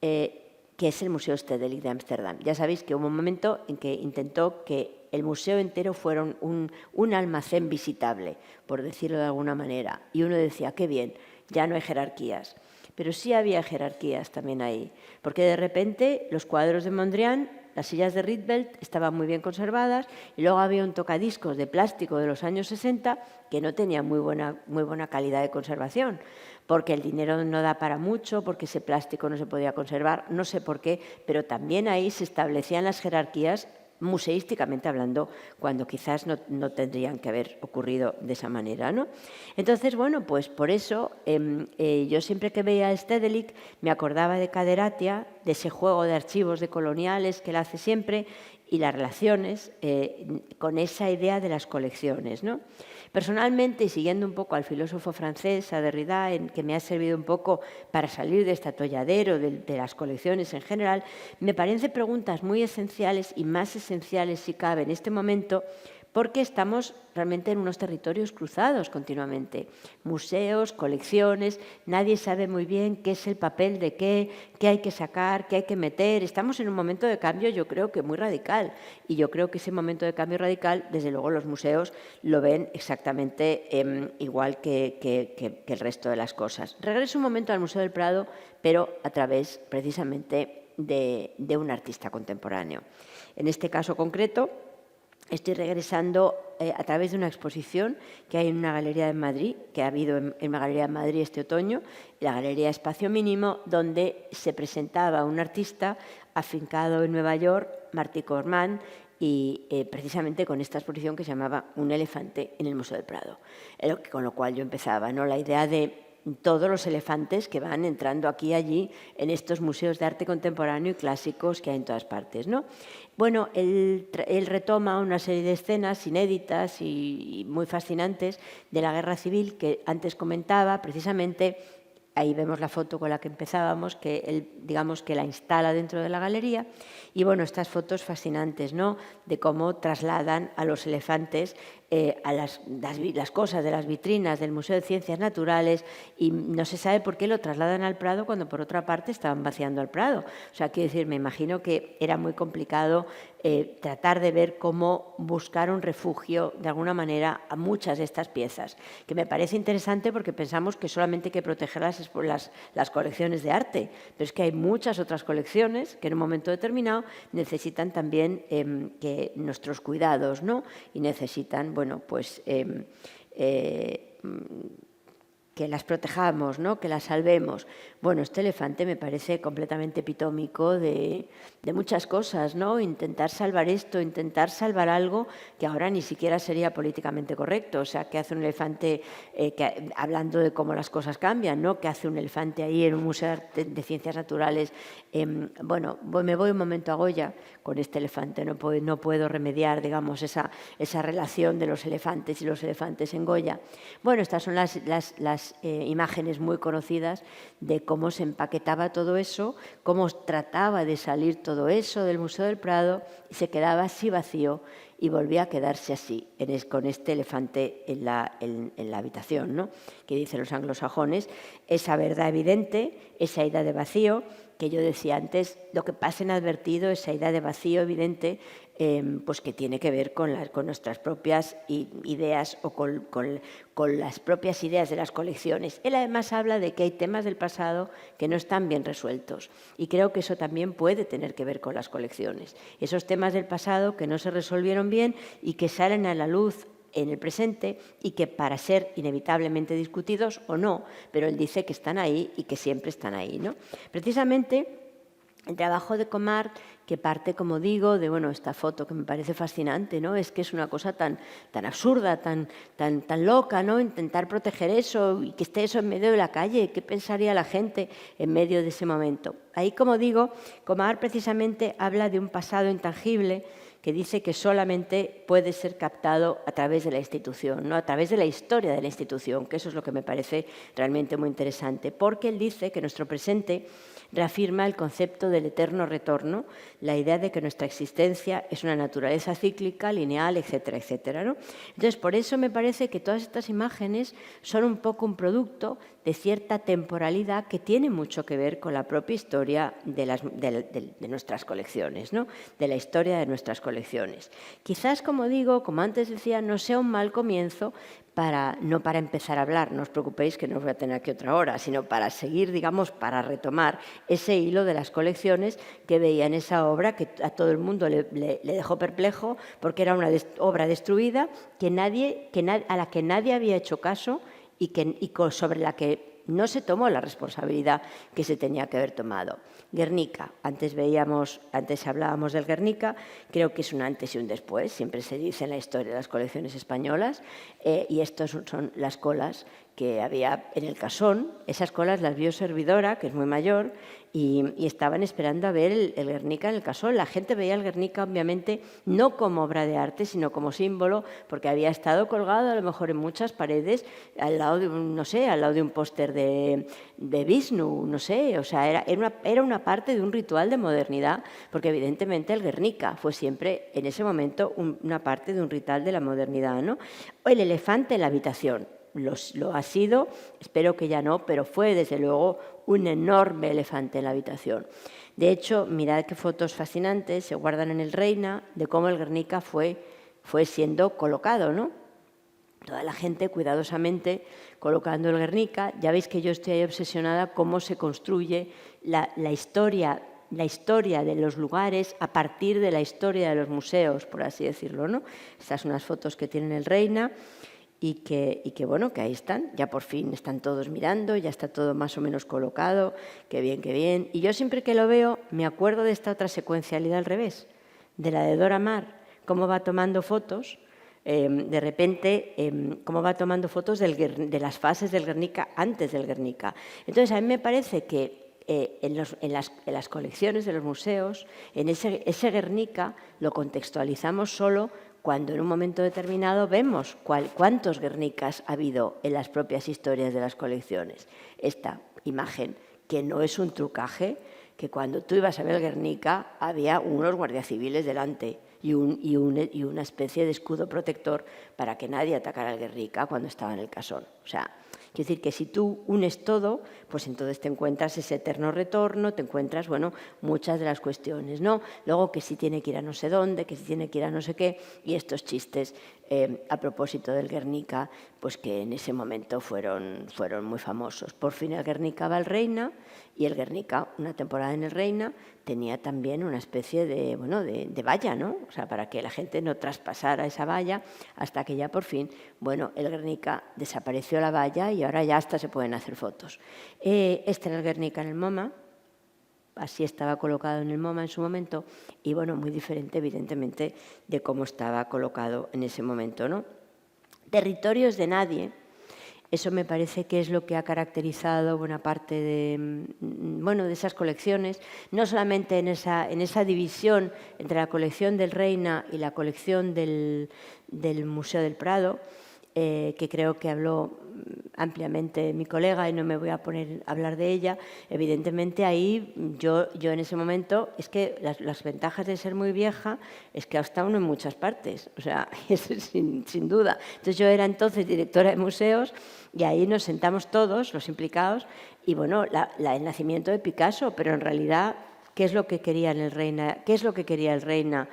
que es el Museo Stedelijk de Ámsterdam. Ya sabéis que hubo un momento en que intentó que el museo entero fuera un almacén visitable, por decirlo de alguna manera. Y uno decía, qué bien, ya no hay jerarquías. Pero sí había jerarquías también ahí, porque de repente los cuadros de Mondrian, las sillas de Rietveld estaban muy bien conservadas, y luego había un tocadiscos de plástico de los años 60 que no tenía muy buena calidad de conservación, porque el dinero no da para mucho, porque ese plástico no se podía conservar, no sé por qué, pero también ahí se establecían las jerarquías museísticamente hablando, cuando quizás no tendrían que haber ocurrido de esa manera, ¿no? Entonces, bueno, pues por eso yo siempre que veía a Stedelijk me acordaba de Caderaccia, de ese juego de archivos de coloniales que él hace siempre y las relaciones con esa idea de las colecciones, ¿no? Personalmente, y siguiendo un poco al filósofo francés, a Derrida, que me ha servido un poco para salir de este atolladero de las colecciones en general, me parecen preguntas muy esenciales y más esenciales, si cabe, en este momento, porque estamos realmente en unos territorios cruzados continuamente. Museos, colecciones, nadie sabe muy bien qué es el papel de qué hay que sacar, qué hay que meter. Estamos en un momento de cambio, yo creo que muy radical. Y yo creo que ese momento de cambio radical, desde luego los museos lo ven exactamente igual que el resto de las cosas. Regreso un momento al Museo del Prado, pero a través precisamente de un artista contemporáneo. En este caso concreto, estoy regresando a través de una exposición que hay en una galería de Madrid, que ha habido en una galería de Madrid este otoño, la Galería Espacio Mínimo, donde se presentaba un artista afincado en Nueva York, Martí Cormán, y precisamente con esta exposición que se llamaba Un elefante en el Museo del Prado. Con lo cual yo empezaba, ¿no?, la idea de todos los elefantes que van entrando aquí y allí en estos museos de arte contemporáneo y clásicos que hay en todas partes, ¿no? Bueno, él retoma una serie de escenas inéditas y muy fascinantes de la Guerra Civil que antes comentaba, precisamente. Ahí vemos la foto con la que empezábamos, que él, digamos, que la instala dentro de la galería. Y bueno, estas fotos fascinantes, ¿no?, de cómo trasladan a los elefantes a las cosas de las vitrinas del Museo de Ciencias Naturales, y no se sabe por qué lo trasladan al Prado cuando por otra parte estaban vaciando el Prado. O sea, quiero decir, me imagino que era muy complicado tratar de ver cómo buscar un refugio de alguna manera a muchas de estas piezas, que me parece interesante porque pensamos que solamente hay que proteger las colecciones de arte, pero es que hay muchas otras colecciones que en un momento determinado necesitan también que nuestros cuidados, ¿no?, y necesitan, bueno, pues que las protejamos, ¿no?, que las salvemos. Bueno, este elefante me parece completamente epitómico de muchas cosas, ¿no? Intentar salvar esto, intentar salvar algo que ahora ni siquiera sería políticamente correcto. O sea, ¿qué hace un elefante, hablando de cómo las cosas cambian, ¿no?, qué hace un elefante ahí en un museo de ciencias naturales? Bueno, me voy un momento a Goya con este elefante, no puedo remediar, digamos, esa relación de los elefantes y los elefantes en Goya. Bueno, estas son las imágenes muy conocidas de cómo se empaquetaba todo eso, cómo trataba de salir todo eso del Museo del Prado y se quedaba así vacío y volvía a quedarse así, con este elefante en la habitación, ¿no?, que dicen los anglosajones, esa verdad evidente, esa idea de vacío, que yo decía antes, lo que pasa inadvertido, esa idea de vacío evidente, pues que tiene que ver con nuestras propias ideas o con las propias ideas de las colecciones. Él además habla de que hay temas del pasado que no están bien resueltos y creo que eso también puede tener que ver con las colecciones. Esos temas del pasado que no se resolvieron bien y que salen a la luz en el presente y que para ser inevitablemente discutidos o no, pero él dice que están ahí y que siempre están ahí, ¿no? Precisamente el trabajo de Comart, que parte, como digo, de esta foto que me parece fascinante, ¿no? Es que es una cosa tan absurda, tan loca, ¿no? Intentar proteger eso y que esté eso en medio de la calle. ¿Qué pensaría la gente en medio de ese momento? Ahí, como digo, Comart precisamente habla de un pasado intangible que dice que solamente puede ser captado a través de la institución, ¿no?, a través de la historia de la institución, que eso es lo que me parece realmente muy interesante, porque él dice que nuestro presente reafirma el concepto del eterno retorno, la idea de que nuestra existencia es una naturaleza cíclica, lineal, etcétera, etcétera, ¿no? Entonces, por eso me parece que todas estas imágenes son un poco un producto de cierta temporalidad que tiene mucho que ver con la propia historia de nuestras colecciones, ¿no?, de la historia de nuestras colecciones. Quizás, como digo, como antes decía, no sea un mal comienzo no para empezar a hablar, no os preocupéis que no os voy a tener aquí otra hora, sino para seguir, digamos, para retomar ese hilo de las colecciones que veía en esa obra que a todo el mundo le dejó perplejo porque era una obra destruida a la que nadie había hecho caso y sobre la que no se tomó la responsabilidad que se tenía que haber tomado. Guernica, antes hablábamos del Guernica, creo que es un antes y un después, siempre se dice en la historia de las colecciones españolas, y estas son las colas que había en el Casón. Esas colas las vio servidora, que es muy mayor, y estaban esperando a ver el Guernica en el Casón. La gente veía el Guernica, obviamente, no como obra de arte, sino como símbolo, porque había estado colgado a lo mejor en muchas paredes, al lado de un, no sé, al lado de un póster de Vishnu, no sé, o sea, era una parte de un ritual de modernidad, porque evidentemente el Guernica fue siempre, en ese momento, una parte de un ritual de la modernidad, ¿no? El elefante en la habitación. Lo ha sido, espero que ya no, pero fue desde luego un enorme elefante en la habitación. De hecho, mirad qué fotos fascinantes se guardan en el Reina de cómo el Guernica fue siendo colocado, ¿no? Toda la gente cuidadosamente colocando el Guernica. Ya veis que yo estoy ahí obsesionada cómo se construye la historia de los lugares a partir de la historia de los museos, por así decirlo, ¿no? Estas son unas fotos que tiene el Reina. Y que bueno, que ahí están, ya por fin están todos mirando, ya está todo más o menos colocado, qué bien, qué bien. Y yo siempre que lo veo me acuerdo de esta otra secuencialidad al revés, de la de Dora Maar, cómo va tomando fotos, de repente, cómo va tomando fotos de las fases del Guernica antes del Guernica. Entonces, a mí me parece que en las colecciones de los museos, en ese Guernica lo contextualizamos solo cuando en un momento determinado vemos cuántos Guernicas ha habido en las propias historias de las colecciones. Esta imagen, que no es un trucaje, que cuando tú ibas a ver el Guernica había unos guardias civiles delante y una especie de escudo protector para que nadie atacara al Guernica cuando estaba en el Casón. O sea, quiero decir que si tú unes todo, pues entonces te encuentras ese eterno retorno, te encuentras, bueno, muchas de las cuestiones, ¿no? Luego que si tiene que ir a no sé dónde, que si tiene que ir a no sé qué, y estos chistes a propósito del Guernica, pues que en ese momento fueron muy famosos. Por fin el Guernica va al Reina, y el Guernica, una temporada en el Reina, tenía también una especie de valla, ¿no? O sea, para que la gente no traspasara esa valla, hasta que ya por fin, bueno, el Guernica desapareció la valla y ahora ya hasta se pueden hacer fotos. Este era el Guernica en el MoMA, así estaba colocado en el MoMA en su momento, y bueno, muy diferente evidentemente de cómo estaba colocado en ese momento, ¿no? Territorios de nadie. Eso me parece que es lo que ha caracterizado buena parte de esas colecciones, no solamente en esa división entre la colección del Reina y la colección del Museo del Prado, que creo que habló ampliamente mi colega y no me voy a poner a hablar de ella. Evidentemente ahí yo en ese momento, es que las ventajas de ser muy vieja es que ha estado uno en muchas partes, o sea, eso sin duda. Entonces yo era entonces directora de museos y ahí nos sentamos todos, los implicados, y bueno, el nacimiento de Picasso, pero en realidad, ¿qué es lo que quería el Reina? ¿Qué es lo que quería el Reina?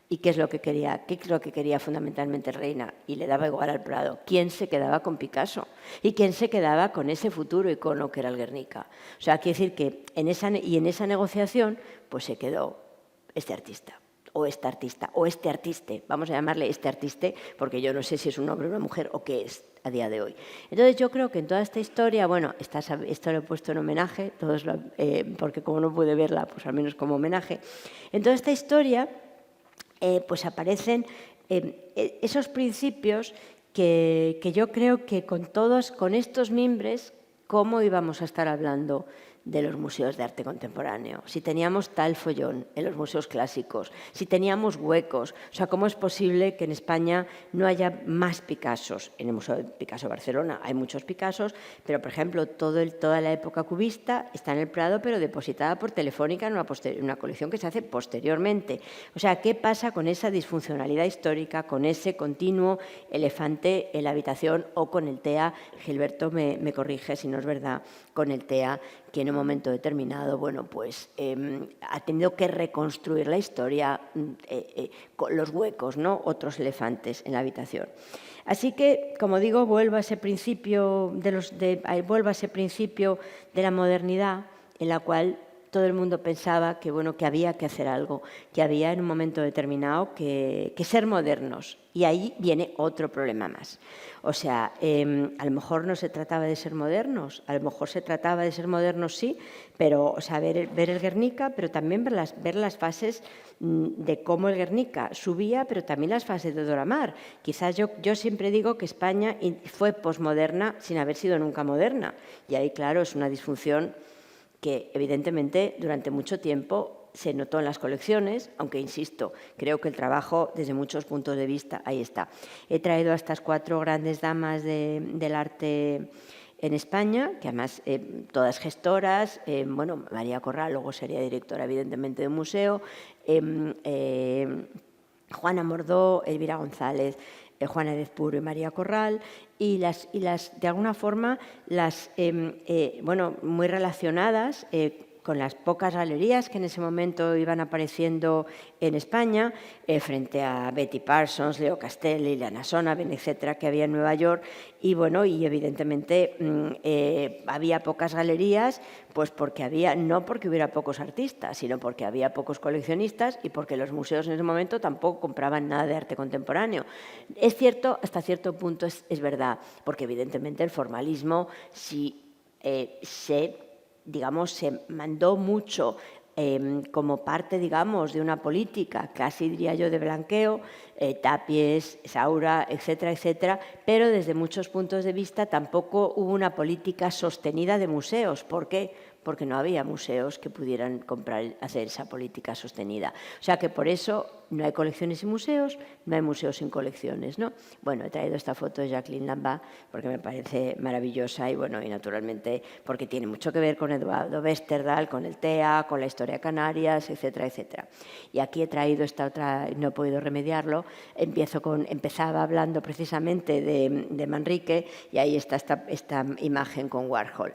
¿Y qué es lo que quería fundamentalmente el Reina? Y le daba igual al Prado. ¿Quién se quedaba con Picasso? ¿Y quién se quedaba con ese futuro icono que era el Guernica? O sea, quiere decir que en esa negociación pues se quedó este artista, o esta artista, o este artiste. Vamos a llamarle este artiste, porque yo no sé si es un hombre o una mujer o qué es a día de hoy. Entonces yo creo que en toda esta historia, bueno, esto lo he puesto en homenaje, porque como no pude verla, pues al menos como homenaje. En toda esta historia pues aparecen esos principios que yo creo que con estos mimbres, ¿cómo íbamos a estar hablando de los museos de arte contemporáneo? Si teníamos tal follón en los museos clásicos, si teníamos huecos, o sea, ¿cómo es posible que en España no haya más Picassos? En el Museo de Picasso de Barcelona hay muchos Picassos, pero, por ejemplo, toda la época cubista está en el Prado, pero depositada por Telefónica en una colección que se hace posteriormente. O sea, ¿qué pasa con esa disfuncionalidad histórica, con ese continuo elefante en la habitación, o con el TEA? Gilberto me corrige si no es verdad, con el TEA, que en un momento determinado, bueno, pues ha tenido que reconstruir la historia con los huecos, ¿no? Otros elefantes en la habitación. Así que, como digo, vuelvo a ese principio de la modernidad, en la cual todo el mundo pensaba que, bueno, que había que hacer algo, que había en un momento determinado que ser modernos. Y ahí viene otro problema más. O sea, a lo mejor no se trataba de ser modernos, a lo mejor se trataba de ser modernos, sí, pero, o sea, ver el Guernica, pero también ver las fases de cómo el Guernica subía, pero también las fases de Dora Maar. Quizás yo siempre digo que España fue posmoderna sin haber sido nunca moderna. Y ahí, claro, es una disfunción que, evidentemente, durante mucho tiempo se notó en las colecciones, aunque, insisto, creo que el trabajo, desde muchos puntos de vista, ahí está. He traído a estas 4 grandes damas del arte en España, que además todas gestoras, bueno, María Corral luego sería directora, evidentemente, de un museo, Juana Mordó, Elvira González, Juana Dezpuro y María Corral, y las de alguna forma, bueno, muy relacionadas con las pocas galerías que en ese momento iban apareciendo en España, frente a Betty Parsons, Leo Castelli, Lana Sonaven, etcétera, que había en Nueva York. Y bueno, y evidentemente había pocas galerías, pues porque no porque hubiera pocos artistas, sino porque había pocos coleccionistas y porque los museos en ese momento tampoco compraban nada de arte contemporáneo. Es cierto, hasta cierto punto es verdad, porque evidentemente el formalismo sí se mandó mucho como parte, digamos, de una política, casi diría yo, de blanqueo, Tapies, Saura, etcétera, etcétera, pero desde muchos puntos de vista tampoco hubo una política sostenida de museos. ¿Por qué? Porque no había museos que pudieran hacer esa política sostenida. O sea que por eso no hay colecciones sin museos, no hay museos sin colecciones, ¿no? Bueno, he traído esta foto de Jacqueline Lambert porque me parece maravillosa y, bueno, y naturalmente porque tiene mucho que ver con Eduardo Westerdahl, con el TEA, con la historia de Canarias, etcétera, etcétera. Y aquí he traído esta otra, no he podido remediarlo, empezaba hablando precisamente de Manrique y ahí está esta imagen con Warhol.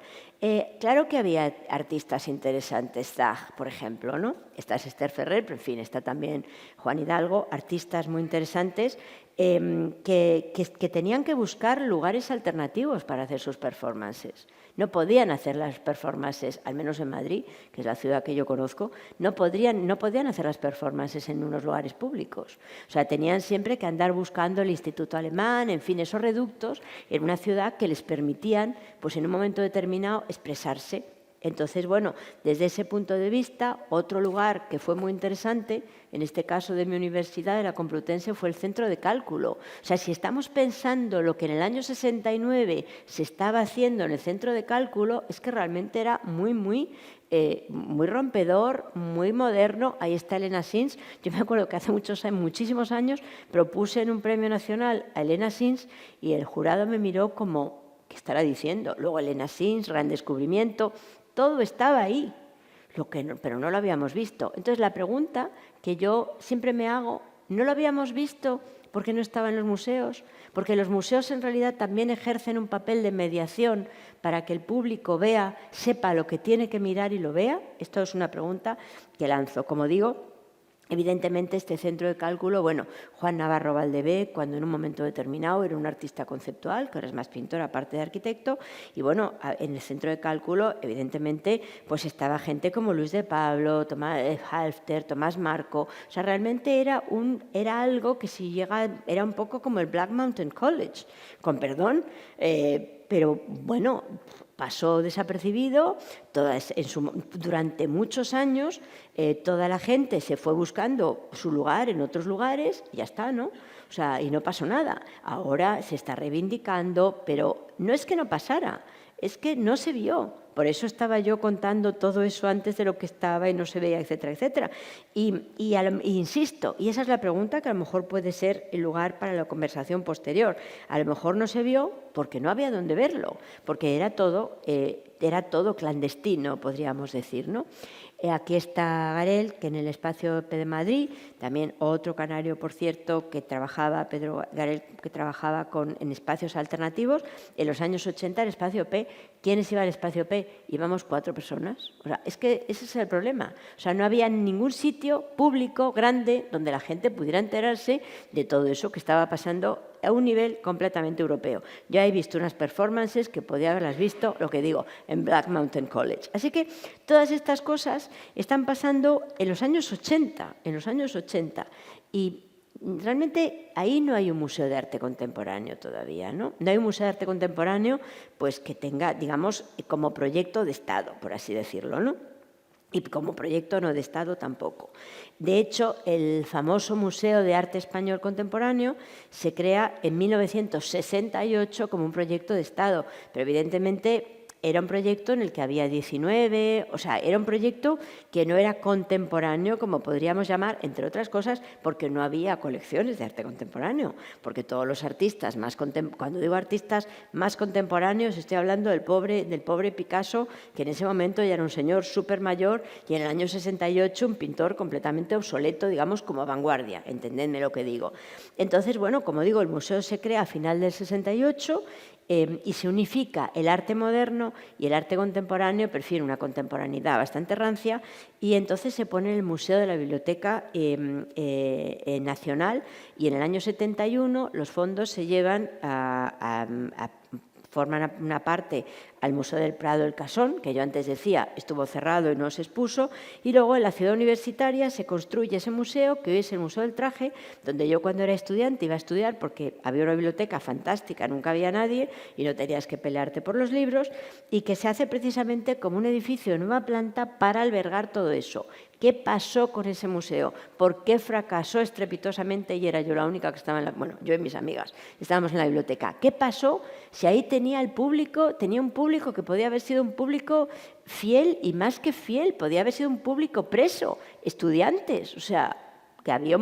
Claro que había artistas interesantes, Zag, por ejemplo, ¿no? Esta es Esther Ferrer, pero en fin, está también Juan Hidalgo, artistas muy interesantes que tenían que buscar lugares alternativos para hacer sus performances. No podían hacer las performances, al menos en Madrid, que es la ciudad que yo conozco, no podían hacer las performances en unos lugares públicos. O sea, tenían siempre que andar buscando el Instituto Alemán, en fin, esos reductos, en una ciudad que les permitían, pues en un momento determinado, expresarse. Entonces, bueno, desde ese punto de vista, otro lugar que fue muy interesante, en este caso de mi universidad, de la Complutense, fue el Centro de Cálculo. O sea, si estamos pensando lo que en el año 69 se estaba haciendo en el Centro de Cálculo, es que realmente era muy rompedor, muy moderno. Ahí está Elena Sins. Yo me acuerdo que hace muchísimos años propuse en un premio nacional a Elena Sins y el jurado me miró como, ¿qué estará diciendo? Luego Elena Sins, gran descubrimiento. Todo estaba ahí, pero no lo habíamos visto. Entonces, la pregunta que yo siempre me hago, ¿no lo habíamos visto porque no estaba en los museos? Porque los museos en realidad también ejercen un papel de mediación para que el público vea, sepa lo que tiene que mirar y lo vea. Esto es una pregunta que lanzo. Como digo, evidentemente, este centro de cálculo, bueno, Juan Navarro Valdebé, cuando en un momento determinado era un artista conceptual, que ahora es más pintor aparte de arquitecto, y bueno, en el centro de cálculo, evidentemente, pues estaba gente como Luis de Pablo, Tomás Halfter, Tomás Marco. O sea, realmente era algo que era un poco como el Black Mountain College, con perdón, pero bueno, pasó desapercibido. Durante muchos años toda la gente se fue buscando su lugar en otros lugares y ya está, ¿no? O sea, y no pasó nada. Ahora se está reivindicando, pero no es que no pasara, es que no se vio. Por eso estaba yo contando todo eso antes de lo que estaba y no se veía, etcétera, etcétera. Y insisto, y esa es la pregunta que a lo mejor puede ser el lugar para la conversación posterior. A lo mejor no se vio porque no había dónde verlo, porque era todo clandestino, podríamos decir, ¿no? Aquí está Garel, que en el Espacio P de Madrid, también otro canario, por cierto, Pedro Garel, que trabajaba en espacios alternativos. En los años 80, el Espacio P, ¿quiénes iban al Espacio P? Íbamos 4 personas. O sea, es que ese es el problema. O sea, no había ningún sitio público grande donde la gente pudiera enterarse de todo eso que estaba pasando a un nivel completamente europeo. Yo he visto unas performances que podía haberlas visto, lo que digo, en Black Mountain College. Así que todas estas cosas están pasando en los años 80, y realmente ahí no hay un museo de arte contemporáneo todavía, ¿no? No hay un museo de arte contemporáneo pues, que tenga, digamos, como proyecto de Estado, por así decirlo, ¿no? Y como proyecto no de Estado tampoco. De hecho, el famoso Museo de Arte Español Contemporáneo se crea en 1968 como un proyecto de Estado, pero evidentemente era un proyecto en el que había 19, o sea, era un proyecto que no era contemporáneo, como podríamos llamar, entre otras cosas, porque no había colecciones de arte contemporáneo, porque todos los artistas cuando digo artistas más contemporáneos, estoy hablando del pobre Picasso, que en ese momento ya era un señor súper mayor, y en el año 68 un pintor completamente obsoleto, digamos, como vanguardia, entendedme lo que digo. Entonces, bueno, como digo, el museo se crea a final del 68, y se unifica el arte moderno y el arte contemporáneo, prefiero una contemporaneidad bastante rancia, y entonces se pone en el Museo de la Biblioteca Nacional, y en el año 71 los fondos se llevan forman una parte al Museo del Prado del Casón, que yo antes decía estuvo cerrado y no se expuso, y luego en la ciudad universitaria se construye ese museo, que hoy es el Museo del Traje, donde yo cuando era estudiante iba a estudiar porque había una biblioteca fantástica, nunca había nadie y no tenías que pelearte por los libros, y que se hace precisamente como un edificio de nueva planta para albergar todo eso. ¿Qué pasó con ese museo? ¿Por qué fracasó estrepitosamente y era yo la única que estaba en la... Bueno, yo y mis amigas estábamos en la biblioteca. ¿Qué pasó si ahí tenía un público que podía haber sido un público fiel y más que fiel, podía haber sido un público preso, estudiantes, o sea, que había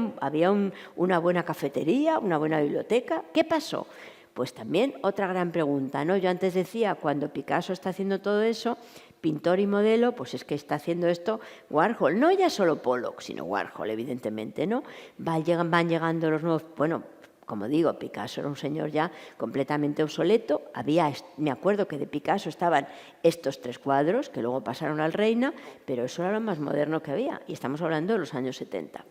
una buena cafetería, una buena biblioteca? ¿Qué pasó? Pues también otra gran pregunta, ¿no? Yo antes decía, cuando Picasso está haciendo todo eso, pintor y modelo, pues es que está haciendo esto Warhol, no ya solo Pollock, sino Warhol, evidentemente, ¿no? Van llegando los nuevos, bueno, como digo, Picasso era un señor ya completamente obsoleto, me acuerdo que de Picasso estaban estos 3 cuadros, que luego pasaron al Reina, pero eso era lo más moderno que había, y estamos hablando de los años 70.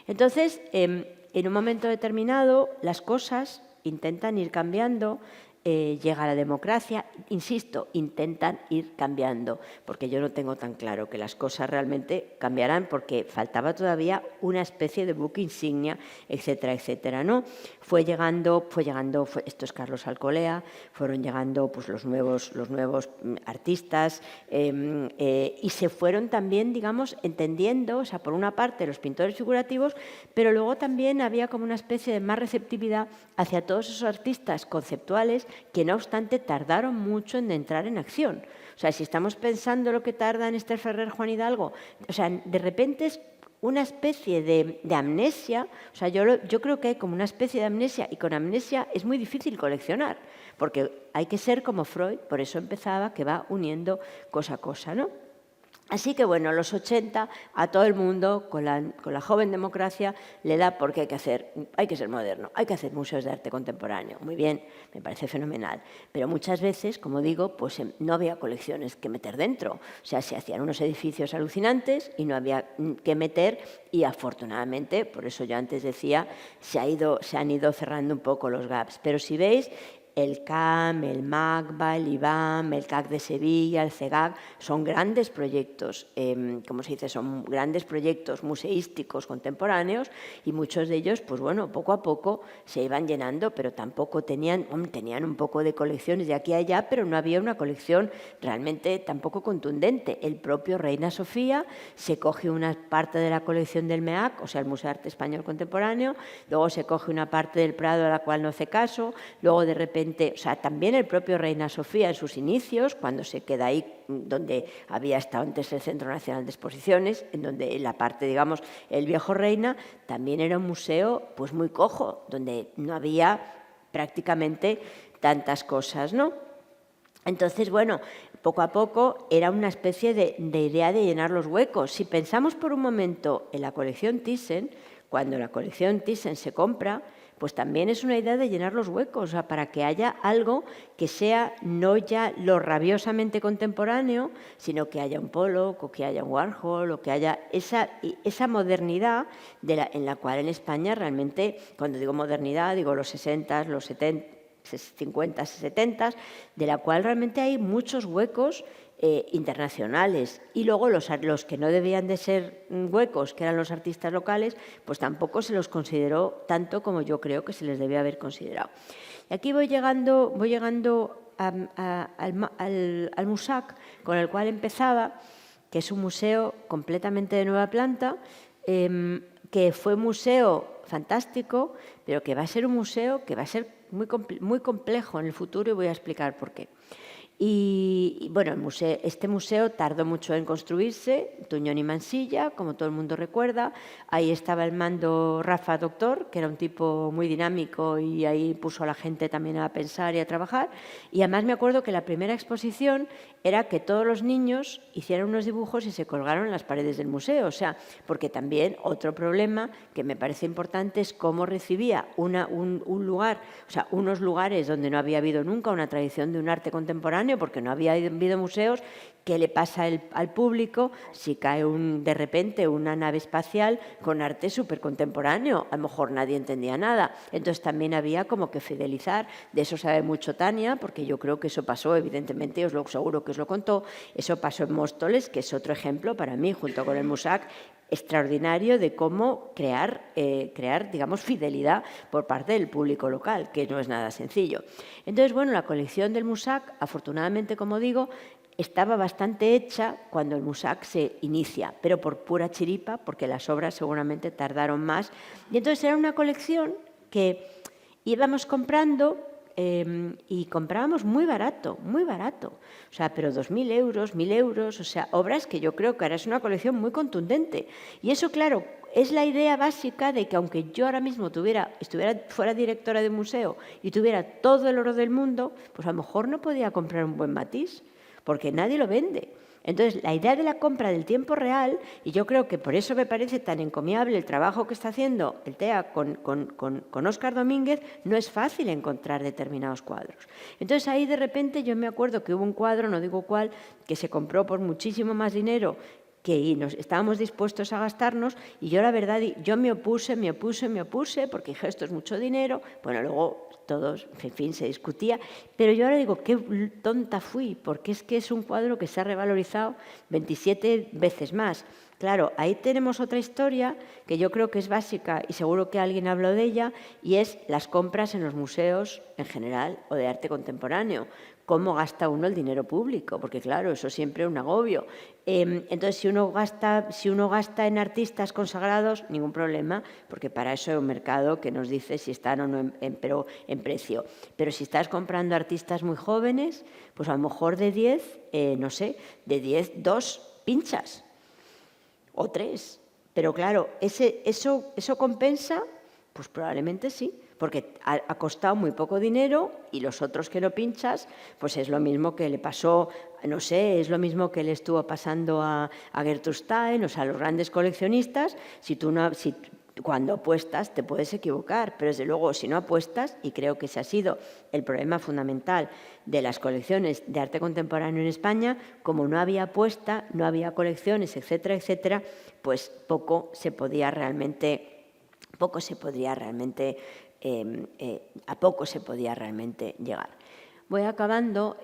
Entonces, en un momento determinado, las cosas intentan ir cambiando, llega la democracia, insisto, intentan ir cambiando, porque yo no tengo tan claro que las cosas realmente cambiarán, porque faltaba todavía una especie de buque insignia, etcétera, etcétera, ¿no? Fue llegando, esto es Carlos Alcolea, fueron llegando pues, los nuevos artistas, y se fueron también, digamos, entendiendo, o sea, por una parte los pintores figurativos, pero luego también había como una especie de más receptividad hacia todos esos artistas conceptuales que no obstante tardaron mucho en entrar en acción. O sea, si estamos pensando lo que tarda en Esther Ferrer, Juan Hidalgo, o sea, de repente es una especie de amnesia, o sea, yo creo que hay como una especie de amnesia, y con amnesia es muy difícil coleccionar, porque hay que ser como Freud, por eso empezaba, que va uniendo cosa a cosa, ¿no? Así que, bueno, los 80 a todo el mundo, con la joven democracia, le da porque hay que ser moderno, hay que hacer museos de arte contemporáneo. Muy bien, me parece fenomenal. Pero muchas veces, como digo, pues no había colecciones que meter dentro. O sea, se hacían unos edificios alucinantes y no había que meter, y afortunadamente, por eso yo antes decía, se han ido cerrando un poco los gaps. Pero si veis, el CAM, el MACBA, el IBAM, el CAC de Sevilla, el CEGAC, son grandes proyectos, ¿cómo se dice? Son grandes proyectos museísticos contemporáneos, y muchos de ellos, pues bueno, poco a poco se iban llenando, pero tampoco tenían un poco de colecciones de aquí a allá, pero no había una colección realmente tampoco contundente. El propio Reina Sofía se coge una parte de la colección del MEAC, o sea, el Museo de Arte Español Contemporáneo, luego se coge una parte del Prado a la cual no hace caso, luego de repente, o sea, también el propio Reina Sofía en sus inicios, cuando se queda ahí donde había estado antes el Centro Nacional de Exposiciones, en donde la parte, digamos, el viejo Reina, también era un museo pues muy cojo, donde no había prácticamente tantas cosas, ¿no? Entonces, bueno, poco a poco era una especie de idea de llenar los huecos. Si pensamos por un momento en la colección Thyssen, cuando la colección Thyssen se compra, pues también es una idea de llenar los huecos, o sea, para que haya algo que sea no ya lo rabiosamente contemporáneo, sino que haya un Pollock, o que haya un Warhol, o que haya esa modernidad en la cual en España realmente, cuando digo modernidad, digo los 60, los 70, 50, 70, de la cual realmente hay muchos huecos internacionales, y luego los que no debían de ser huecos, que eran los artistas locales, pues tampoco se los consideró tanto como yo creo que se les debía haber considerado. Y aquí voy llegando al MUSAC, con el cual empezaba, que es un museo completamente de nueva planta, que fue un museo fantástico, pero que va a ser un museo que va a ser muy complejo en el futuro, y voy a explicar por qué. Y bueno, este museo tardó mucho en construirse, Tuñón y Mansilla, como todo el mundo recuerda. Ahí estaba al mando Rafa Doctor, que era un tipo muy dinámico, y ahí puso a la gente también a pensar y a trabajar. Y además me acuerdo que la primera exposición era que todos los niños hicieran unos dibujos y se colgaron en las paredes del museo. O sea, porque también otro problema que me parece importante es cómo recibía un lugar, o sea, unos lugares donde no había habido nunca una tradición de un arte contemporáneo, porque no había habido museos. ¿Qué le pasa al público si cae de repente una nave espacial con arte súper contemporáneo? A lo mejor nadie entendía nada. Entonces también había como que fidelizar. De eso sabe mucho Tania, porque yo creo que eso pasó, evidentemente, seguro que os lo contó. Eso pasó en Móstoles, que es otro ejemplo para mí, junto con el MUSAC, extraordinario de cómo crear, digamos, fidelidad por parte del público local, que no es nada sencillo. Entonces, bueno, la colección del MUSAC, afortunadamente, como digo, estaba bastante hecha cuando el MUSAC se inicia, pero por pura chiripa, porque las obras seguramente tardaron más. Y entonces era una colección que íbamos comprando y comprábamos muy barato, o sea, pero 2.000 euros, 1.000 euros, o sea, obras que yo creo que ahora es una colección muy contundente. Y eso, claro, es la idea básica de que aunque yo ahora mismo fuera directora de un museo y tuviera todo el oro del mundo, pues a lo mejor no podía comprar un buen Matisse, porque nadie lo vende. Entonces, la idea de la compra del tiempo real, y yo creo que por eso me parece tan encomiable el trabajo que está haciendo el TEA con Óscar Domínguez, no es fácil encontrar determinados cuadros. Entonces, ahí de repente yo me acuerdo que hubo un cuadro, no digo cuál, que se compró por muchísimo más dinero que estábamos dispuestos a gastarnos, y yo la verdad, yo me opuse, porque dije, esto es mucho dinero. Bueno, luego todos, en fin, se discutía, pero yo ahora digo, qué tonta fui, porque es que es un cuadro que se ha revalorizado 27 veces más. Claro, ahí tenemos otra historia que yo creo que es básica, y seguro que alguien habló de ella, y es las compras en los museos en general o de arte contemporáneo. ¿Cómo gasta uno el dinero público? Porque claro, eso siempre es un agobio. Entonces, si uno gasta en artistas consagrados, ningún problema, porque para eso hay un mercado que nos dice si están o no en precio. Pero si estás comprando artistas muy jóvenes, pues a lo mejor de 10, no sé, de 10, 2 pinchas o 3. Pero claro, ¿eso compensa? Pues probablemente sí, porque ha costado muy poco dinero, y los otros que no pinchas, pues es lo mismo que le pasó, no sé, es lo mismo que le estuvo pasando a Gertrude Stein, o sea, a los grandes coleccionistas. Cuando apuestas te puedes equivocar, pero desde luego si no apuestas, y creo que ese ha sido el problema fundamental de las colecciones de arte contemporáneo en España, como no había apuesta, no había colecciones, etcétera, etcétera, pues a poco se podría realmente llegar. Voy acabando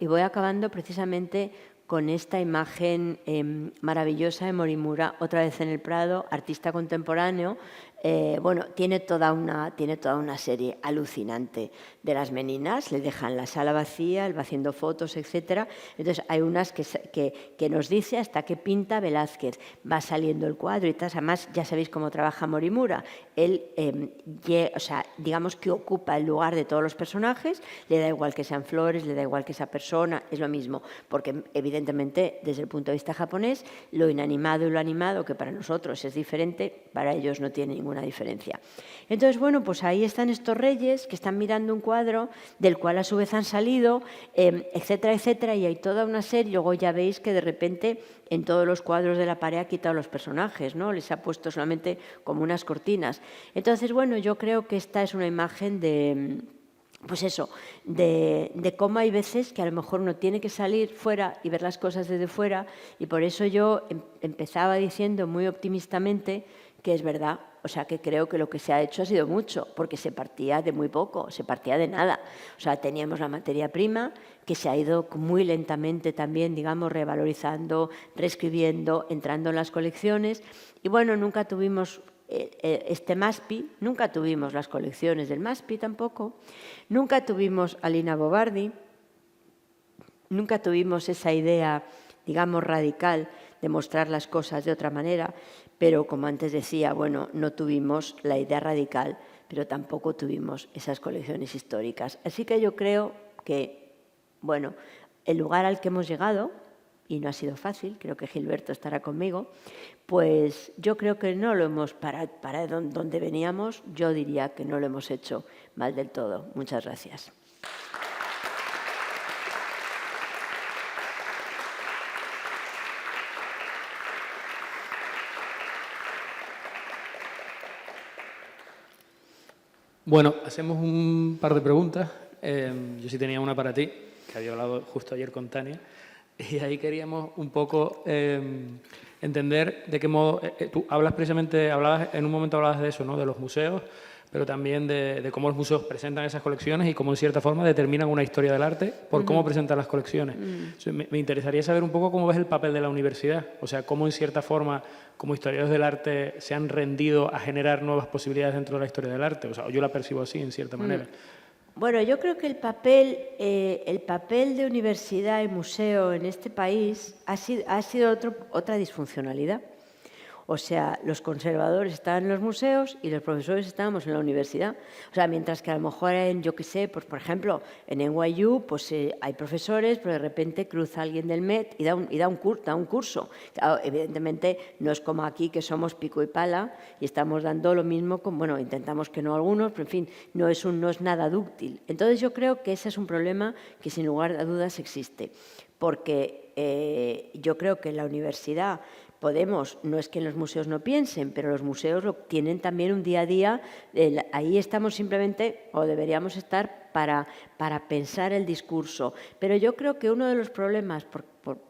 precisamente con esta imagen maravillosa de Morimura, otra vez en el Prado, artista contemporáneo. Bueno, tiene toda una serie alucinante de las meninas, le dejan la sala vacía, él va haciendo fotos, etcétera. Entonces hay unas que nos dice hasta qué pinta Velázquez, va saliendo el cuadro y tal. Además, ya sabéis cómo trabaja Morimura, él digamos que ocupa el lugar de todos los personajes, le da igual que sean flores, le da igual que esa persona, es lo mismo, porque evidentemente desde el punto de vista japonés, lo inanimado y lo animado, que para nosotros es diferente, para ellos no tiene ningún ninguna diferencia. Entonces, bueno, pues ahí están estos reyes que están mirando un cuadro del cual a su vez han salido, etcétera, etcétera, y hay toda una serie. Luego ya veis que de repente en todos los cuadros de la pared ha quitado los personajes, ¿no? Les ha puesto solamente como unas cortinas. Entonces, bueno, yo creo que esta es una imagen de, pues eso, de cómo hay veces que a lo mejor uno tiene que salir fuera y ver las cosas desde fuera, y por eso yo empezaba diciendo muy optimistamente que es verdad, o sea, que creo que lo que se ha hecho ha sido mucho, porque se partía de muy poco, se partía de nada. O sea, teníamos la materia prima que se ha ido muy lentamente también, digamos, revalorizando, reescribiendo, entrando en las colecciones. Y bueno, nunca tuvimos este MASPI, nunca tuvimos las colecciones del MASPI tampoco, nunca tuvimos a Lina Bo Bardi, nunca tuvimos esa idea, digamos, radical de mostrar las cosas de otra manera, pero como antes decía, bueno, no tuvimos la idea radical, pero tampoco tuvimos esas colecciones históricas. Así que yo creo que, bueno, el lugar al que hemos llegado, y no ha sido fácil, creo que Gilberto estará conmigo, pues yo creo que no lo hemos, para donde veníamos, yo diría que no lo hemos hecho mal del todo. Muchas gracias. Bueno, hacemos un par de preguntas. Yo sí tenía una para ti, que había hablado justo ayer con Tania, y ahí queríamos un poco entender de qué modo... tú hablas precisamente, en un momento hablabas de eso, ¿no? De los museos, pero también de cómo los museos presentan esas colecciones y cómo, en cierta forma, determinan una historia del arte por cómo presentan las colecciones. Me interesaría saber un poco cómo ves el papel de la universidad, o sea, cómo, en cierta forma, como historiadores del arte, se han rendido a generar nuevas posibilidades dentro de la historia del arte. O sea, yo la percibo así, en cierta manera. Bueno, yo creo que el papel de universidad y museo en este país ha sido otra disfuncionalidad. O sea, los conservadores estaban en los museos y los profesores estábamos en la universidad. O sea, mientras que a lo mejor yo qué sé, pues por ejemplo, en NYU pues hay profesores, pero de repente cruza alguien del Met y da un curso. Claro, evidentemente no es como aquí que somos pico y pala y estamos dando lo mismo, bueno, intentamos que no algunos, pero en fin, no es nada dúctil. Entonces yo creo que ese es un problema que sin lugar a dudas existe, porque yo creo que en la universidad no es que en los museos no piensen, pero los museos tienen también un día a día, ahí estamos simplemente, o deberíamos estar, para pensar el discurso. Pero yo creo que uno de los problemas,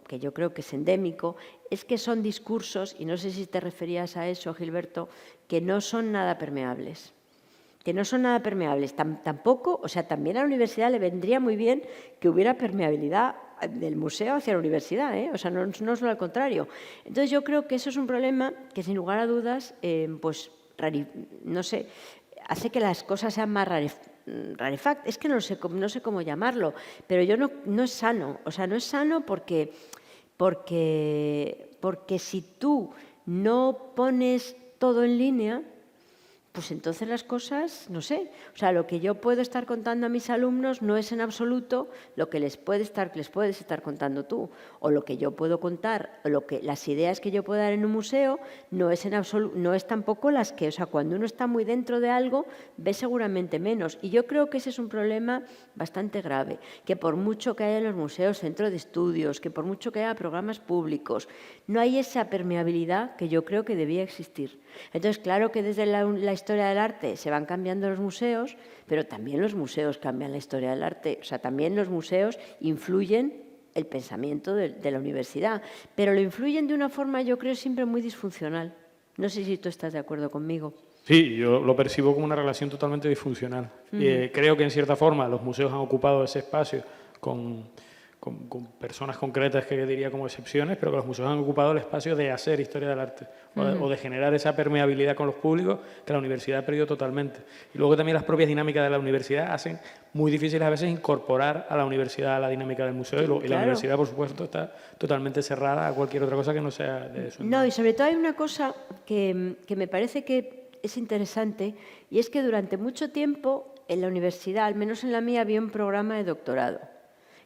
que yo creo que es endémico, es que son discursos, y no sé si te referías a eso, Gilberto, que no son nada permeables. Que no son nada permeables. Tampoco, o sea, también a la universidad le vendría muy bien que hubiera permeabilidad del museo hacia la universidad, ¿eh? O sea, no solo al contrario. Entonces yo creo que eso es un problema que sin lugar a dudas, pues, no sé, hace que las cosas sean más rarefactas. Es que no sé cómo llamarlo, pero no es sano. O sea, no es sano porque si tú no pones todo en línea, pues entonces las cosas, no sé, o sea, lo que yo puedo estar contando a mis alumnos no es en absoluto lo que les puedes estar contando tú, o lo que yo puedo contar, o las ideas que yo puedo dar en un museo no es tampoco las que, o sea, cuando uno está muy dentro de algo, ve seguramente menos. Y yo creo que ese es un problema bastante grave, que por mucho que haya en los museos centros de estudios, que por mucho que haya programas públicos, no hay esa permeabilidad que yo creo que debía existir. Entonces, claro que desde la historia del arte se van cambiando los museos, pero también los museos cambian la historia del arte. O sea, también los museos influyen el pensamiento de la universidad, pero lo influyen de una forma, yo creo, siempre muy disfuncional. No sé si tú estás de acuerdo conmigo. Sí, yo lo percibo como una relación totalmente disfuncional. Creo que, en cierta forma, los museos han ocupado ese espacio con personas concretas que diría como excepciones, pero que los museos han ocupado el espacio de hacer historia del arte o de generar esa permeabilidad con los públicos que la universidad ha perdido totalmente. Y luego también las propias dinámicas de la universidad hacen muy difícil a veces incorporar a la universidad a la dinámica del museo y la universidad, por supuesto, está totalmente cerrada a cualquier otra cosa que no sea de eso. No, y sobre todo hay una cosa que me parece que es interesante, y es que durante mucho tiempo en la universidad, al menos en la mía, había un programa de doctorado.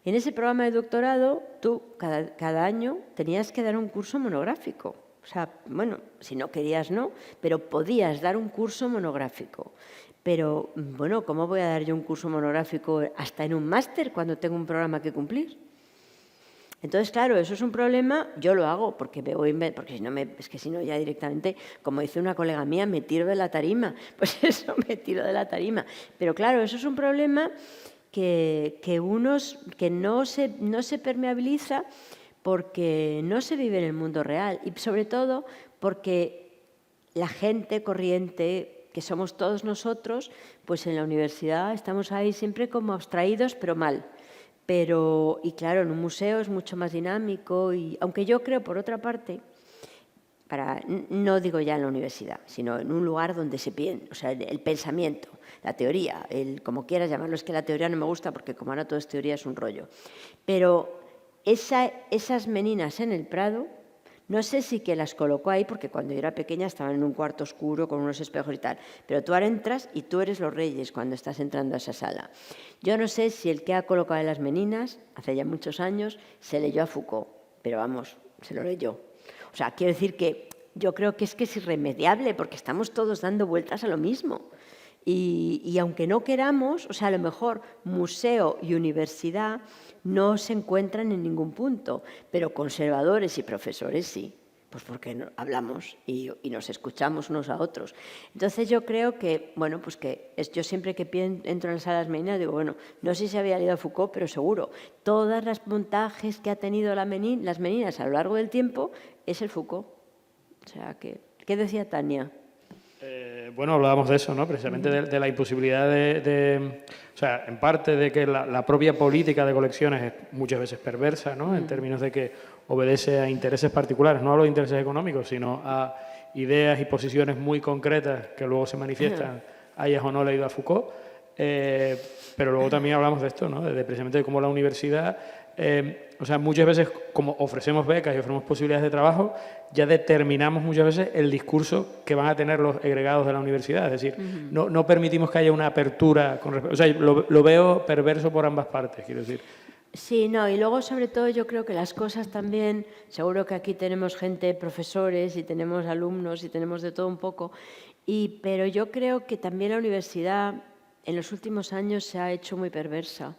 En ese programa de doctorado, tú cada año tenías que dar un curso monográfico. O sea, bueno, si no querías no, pero podías dar un curso monográfico. Pero, bueno, ¿cómo voy a dar yo un curso monográfico hasta en un máster cuando tengo un programa que cumplir? Entonces, claro, eso es un problema, yo lo hago porque porque es que si no ya directamente, como dice una colega mía, me tiro de la tarima. Pues eso, me tiro de la tarima. Pero claro, eso es un problema que no se permeabiliza porque no se vive en el mundo real y sobre todo porque la gente corriente, que somos todos nosotros, pues en la universidad estamos ahí siempre como abstraídos, pero mal. Y claro, en un museo es mucho más dinámico, y aunque yo creo, por otra parte, no digo ya en la universidad, sino en un lugar donde se piensa, o sea, el pensamiento, la teoría, como quieras llamarlo, es que la teoría no me gusta porque como ahora todo es teoría es un rollo. Pero esas meninas en el Prado, no sé si que las colocó ahí, porque cuando yo era pequeña estaban en un cuarto oscuro con unos espejos y tal, pero tú ahora entras y tú eres los reyes cuando estás entrando a esa sala. Yo no sé si el que ha colocado a las meninas, hace ya muchos años, se leyó a Foucault, pero vamos, se lo leyó. O sea, quiero decir que yo creo que es irremediable, porque estamos todos dando vueltas a lo mismo. Y aunque no queramos, o sea, a lo mejor museo y universidad no se encuentran en ningún punto, pero conservadores y profesores sí, pues porque hablamos y nos escuchamos unos a otros. Entonces yo creo que, bueno, pues yo siempre que entro en las salas meninas digo, bueno, no sé si había leído a Foucault, pero seguro, todas las montajes que ha tenido las meninas a lo largo del tiempo es el Foucault. O sea, ¿qué decía Tania? Bueno, hablábamos de eso, ¿no? Precisamente de la imposibilidad o sea, en parte de que la propia política de colecciones es muchas veces perversa, ¿no? En términos de que obedece a intereses particulares. No hablo de intereses económicos, sino a ideas y posiciones muy concretas que luego se manifiestan, hayas o no leído a Foucault. Pero luego también hablamos de esto, ¿no? Precisamente de cómo la universidad... o sea, muchas veces, como ofrecemos becas y ofrecemos posibilidades de trabajo, ya determinamos muchas veces el discurso que van a tener los egregados de la universidad. Es decir, no permitimos que haya una apertura con respecto... O sea, lo veo perverso por ambas partes, quiero decir. Sí, no, y luego sobre todo yo creo que las cosas también, seguro que aquí tenemos gente, profesores, y tenemos alumnos, y tenemos de todo un poco, pero yo creo que también la universidad en los últimos años se ha hecho muy perversa.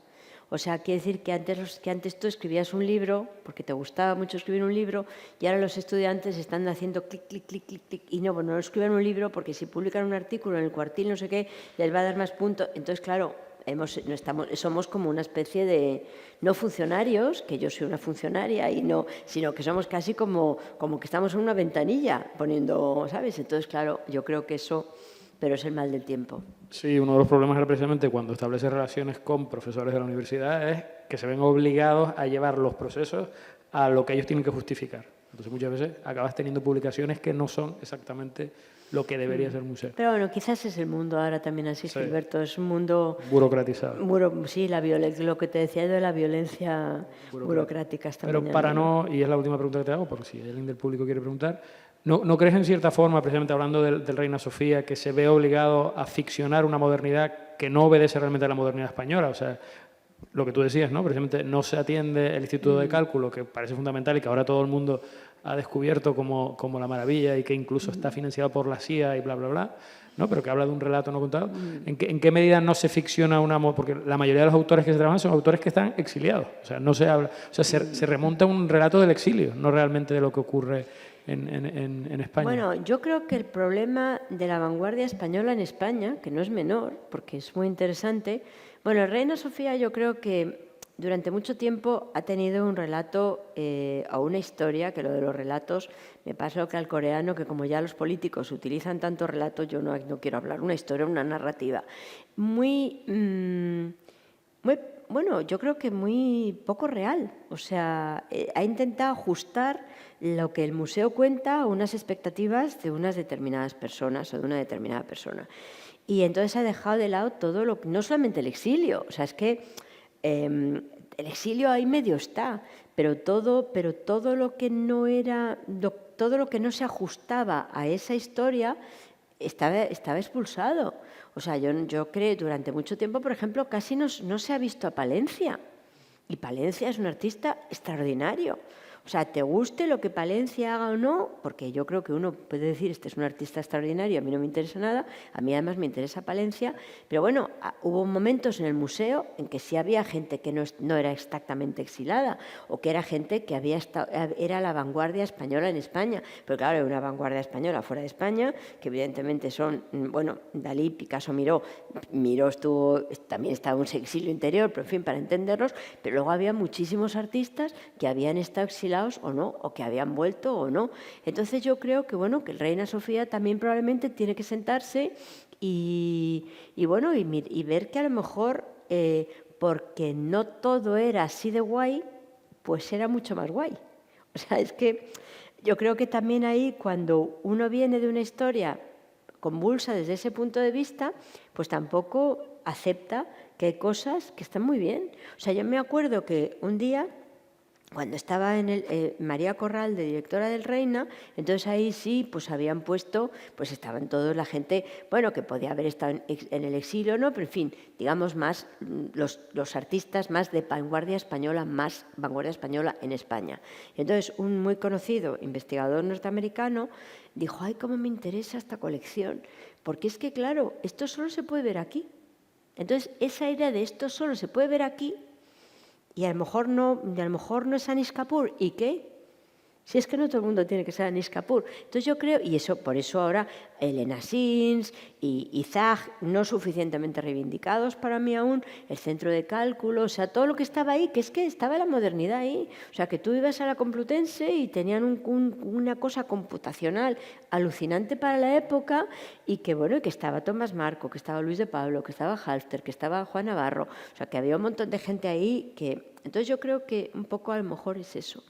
O sea, quiere decir que antes tú escribías un libro, porque te gustaba mucho escribir un libro, y ahora los estudiantes están haciendo clic, clic, clic, clic, clic, y no escriben un libro porque si publican un artículo en el Cuartil, no sé qué, les va a dar más puntos. Entonces, claro, somos como una especie de, no funcionarios, que yo soy una funcionaria, sino que somos casi como que estamos en una ventanilla poniendo, ¿sabes? Entonces, claro, yo creo que eso... pero es el mal del tiempo. Sí, uno de los problemas era precisamente cuando estableces relaciones con profesores de la universidad es que se ven obligados a llevar los procesos a lo que ellos tienen que justificar. Entonces muchas veces acabas teniendo publicaciones que no son exactamente lo que debería ser un museo. Pero bueno, quizás es el mundo ahora también así, sí. Gilberto, es un mundo... burocratizado. Sí, lo que te decía de la violencia burocrática. Pero para no, y es la última pregunta que te hago, porque si alguien del público quiere preguntar, ¿no crees en cierta forma, precisamente hablando del Reina Sofía, que se ve obligado a ficcionar una modernidad que no obedece realmente a la modernidad española? O sea, lo que tú decías, ¿no? Precisamente no se atiende el Instituto de Cálculo, que parece fundamental y que ahora todo el mundo ha descubierto como la maravilla y que incluso está financiado por la CIA y bla, bla, bla, ¿no? Pero que habla de un relato no contado. ¿En qué medida no se ficciona porque la mayoría de los autores que se trabajan son autores que están exiliados? O sea, no se habla... O sea, se remonta a un relato del exilio, no realmente de lo que ocurre en España. Bueno, yo creo que el problema de la vanguardia española en España, que no es menor, porque es muy interesante... Bueno, Reina Sofía yo creo que durante mucho tiempo ha tenido un relato o una historia, que lo de los relatos me pasa lo que al coreano, que como ya los políticos utilizan tantos relatos, yo no quiero hablar, una historia, una narrativa. Bueno, yo creo que muy poco real. O sea, ha intentado ajustar lo que el museo cuenta a unas expectativas de unas determinadas personas o de una determinada persona. Y entonces ha dejado de lado todo no solamente el exilio, o sea, es que el exilio ahí medio está, pero todo lo que no era, todo lo que no se ajustaba a esa historia estaba expulsado. O sea, yo creo durante mucho tiempo, por ejemplo, casi no se ha visto a Palencia. Y Palencia es un artista extraordinario. O sea, te guste lo que Palencia haga o no, porque yo creo que uno puede decir, este es un artista extraordinario, a mí no me interesa nada, a mí además me interesa Palencia, pero bueno, hubo momentos en el museo en que sí había gente que no era exactamente exilada, o que era gente que era la vanguardia española en España, pero claro, era una vanguardia española fuera de España, que evidentemente son, bueno, Dalí, Picasso, Miró también estaba en un exilio interior, pero en fin, para entenderlos, pero luego había muchísimos artistas que habían estado exilados o no, o que habían vuelto o no. Entonces yo creo que, bueno, que el Reina Sofía también probablemente tiene que sentarse y ver que a lo mejor, porque no todo era así de guay, pues era mucho más guay. O sea, es que yo creo que también ahí, cuando uno viene de una historia convulsa desde ese punto de vista, pues tampoco acepta que hay cosas que están muy bien. O sea, yo me acuerdo que un día, cuando estaba en María Corral de directora del Reina, entonces ahí sí, pues habían puesto, pues estaban todos la gente, bueno, que podía haber estado en el exilio, ¿no? Pero en fin, digamos más los artistas más de vanguardia española en España. Y entonces un muy conocido investigador norteamericano dijo, ay, cómo me interesa esta colección, porque es que claro, esto solo se puede ver aquí. Entonces esa idea de esto solo se puede ver aquí, y a lo mejor no es Anish Kapoor. ¿Y qué? Si es que no todo el mundo tiene que ser Anish Kapoor. Entonces yo creo, y por eso ahora Elena Sins y Zag, no suficientemente reivindicados para mí aún, el centro de cálculo, o sea, todo lo que estaba ahí, que es que estaba la modernidad ahí. O sea, que tú ibas a la Complutense y tenían una cosa computacional alucinante para la época, y que, bueno, que estaba Tomás Marco, que estaba Luis de Pablo, que estaba Halfter, que estaba Juan Navarro, o sea, que había un montón de gente ahí que... Entonces yo creo que un poco a lo mejor es eso,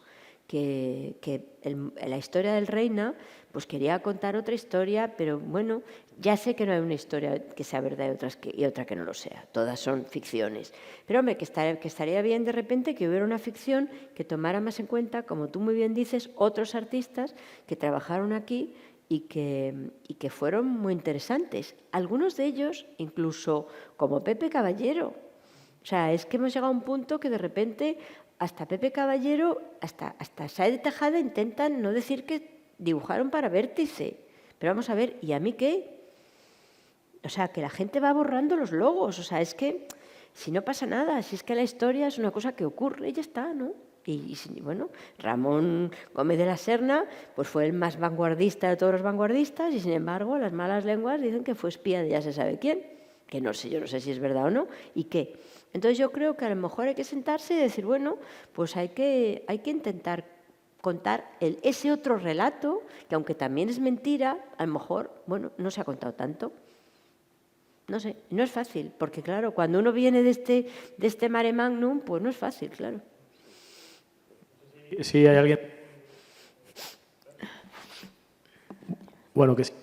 que la historia del Reina, pues quería contar otra historia, pero bueno, ya sé que no hay una historia que sea verdad y otra que no lo sea, todas son ficciones. Pero hombre, que estaría bien de repente que hubiera una ficción que tomara más en cuenta, como tú muy bien dices, otros artistas que trabajaron aquí y que fueron muy interesantes. Algunos de ellos, incluso como Pepe Caballero. O sea, es que hemos llegado a un punto que de repente hasta Pepe Caballero, hasta Saez de Tejada intentan no decir que dibujaron para Vértice. Pero vamos a ver, ¿y a mí qué? O sea, que la gente va borrando los logos. O sea, es que si no pasa nada, si es que la historia es una cosa que ocurre y ya está, ¿no? Y bueno, Ramón Gómez de la Serna pues fue el más vanguardista de todos los vanguardistas, y sin embargo las malas lenguas dicen que fue espía de ya se sabe quién, que no sé, yo no sé si es verdad o no, y qué. Entonces yo creo que a lo mejor hay que sentarse y decir, bueno, pues hay que intentar contar ese otro relato, que aunque también es mentira, a lo mejor, bueno, no se ha contado tanto. No sé, no es fácil, porque claro, cuando uno viene de este mare magnum, pues no es fácil, claro. Sí, hay alguien... Bueno, que sí.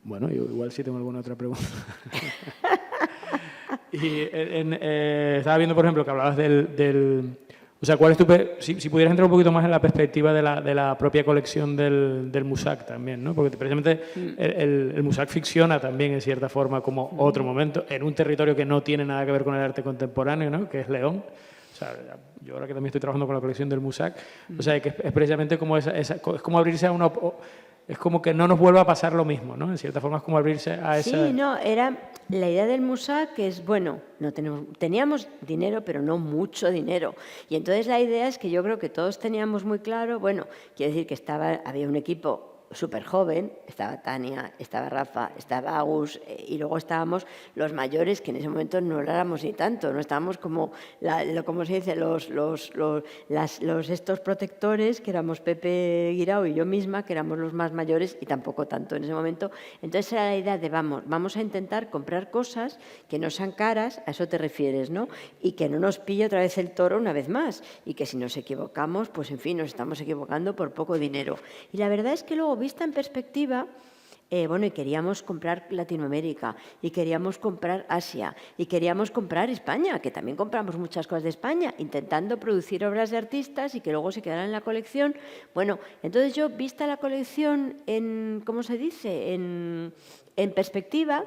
Bueno, yo igual sí tengo alguna otra pregunta. Y estaba viendo, por ejemplo, que hablabas o sea, ¿cuál es si pudieras entrar un poquito más en la perspectiva de la propia colección del Musac también, ¿no? Porque precisamente el Musac ficciona también, en cierta forma, como otro momento, en un territorio que no tiene nada que ver con el arte contemporáneo, ¿no? Que es León. O sea, yo ahora que también estoy trabajando con la colección del Musac, o sea, que es precisamente como es como abrirse a una... Es como que no nos vuelva a pasar lo mismo, ¿no? En cierta forma es como abrirse a esa... Sí, no, era la idea del Musac, que es, bueno, teníamos dinero, pero no mucho dinero. Y entonces la idea es que yo creo que todos teníamos muy claro, bueno, quiero decir que había un equipo súper joven, estaba Tania, estaba Rafa, estaba Agus, y luego estábamos los mayores, que en ese momento no éramos ni tanto, no estábamos como, ¿cómo se dice?, estos protectores, que éramos Pepe Guirao y yo misma, que éramos los más mayores, y tampoco tanto en ese momento. Entonces era la idea de vamos a intentar comprar cosas que no sean caras, a eso te refieres, ¿no? Y que no nos pille otra vez el toro una vez más, y que si nos equivocamos, pues en fin, nos estamos equivocando por poco dinero. Y la verdad es que luego, vista en perspectiva, bueno, y queríamos comprar Latinoamérica, y queríamos comprar Asia, y queríamos comprar España, que también compramos muchas cosas de España, intentando producir obras de artistas y que luego se quedaran en la colección. Bueno, entonces yo, vista la colección ¿cómo se dice?, en perspectiva,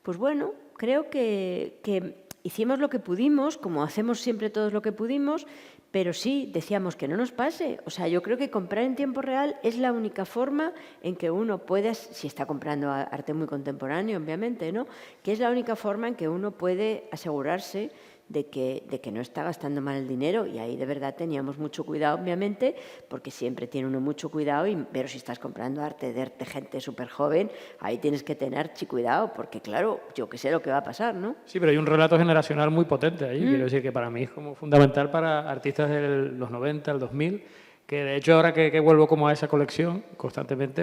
pues bueno, creo que hicimos lo que pudimos, como hacemos siempre todos lo que pudimos, pero sí, decíamos que no nos pase. O sea, yo creo que comprar en tiempo real es la única forma en que uno puede, si está comprando arte muy contemporáneo, obviamente, ¿no? Que es la única forma en que uno puede asegurarse de que no está gastando mal el dinero, y ahí de verdad teníamos mucho cuidado, obviamente, porque siempre tiene uno mucho cuidado, pero si estás comprando arte de gente súper joven, ahí tienes que tener cuidado, porque claro, yo que sé lo que va a pasar, ¿no? Sí, pero hay un relato generacional muy potente ahí. Quiero decir que para mí es como fundamental para artistas de los 90, el 2000, que de hecho ahora que vuelvo como a esa colección constantemente,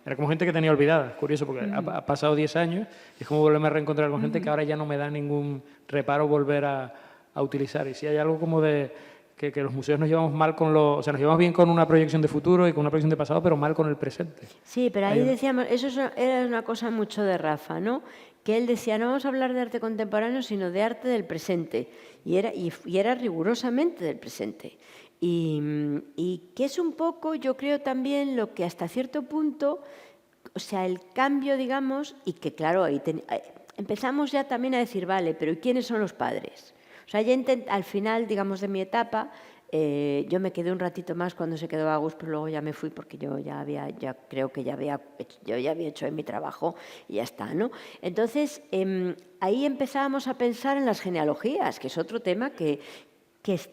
era como gente que tenía olvidada. Es curioso porque ha pasado 10 años y es como volverme a reencontrar con gente que ahora ya no me da ningún reparo volver a utilizar. Y si hay algo como de que los museos nos llevamos mal con o sea, nos llevamos bien con una proyección de futuro y con una proyección de pasado, pero mal con el presente. Sí, pero ahí decíamos, eso era una cosa mucho de Rafa, ¿no? Que él decía, no vamos a hablar de arte contemporáneo, sino de arte del presente. Y era rigurosamente del presente. Y que es un poco, yo creo también, lo que hasta cierto punto, o sea, el cambio, digamos, y que claro, ahí empezamos ya también a decir, vale, pero ¿y quiénes son los padres? O sea, ya al final, digamos, de mi etapa, yo me quedé un ratito más cuando se quedó Agus, pero luego ya me fui porque yo creo que ya había hecho mi trabajo y ya está, ¿no? Entonces, ahí empezábamos a pensar en las genealogías, que es otro tema que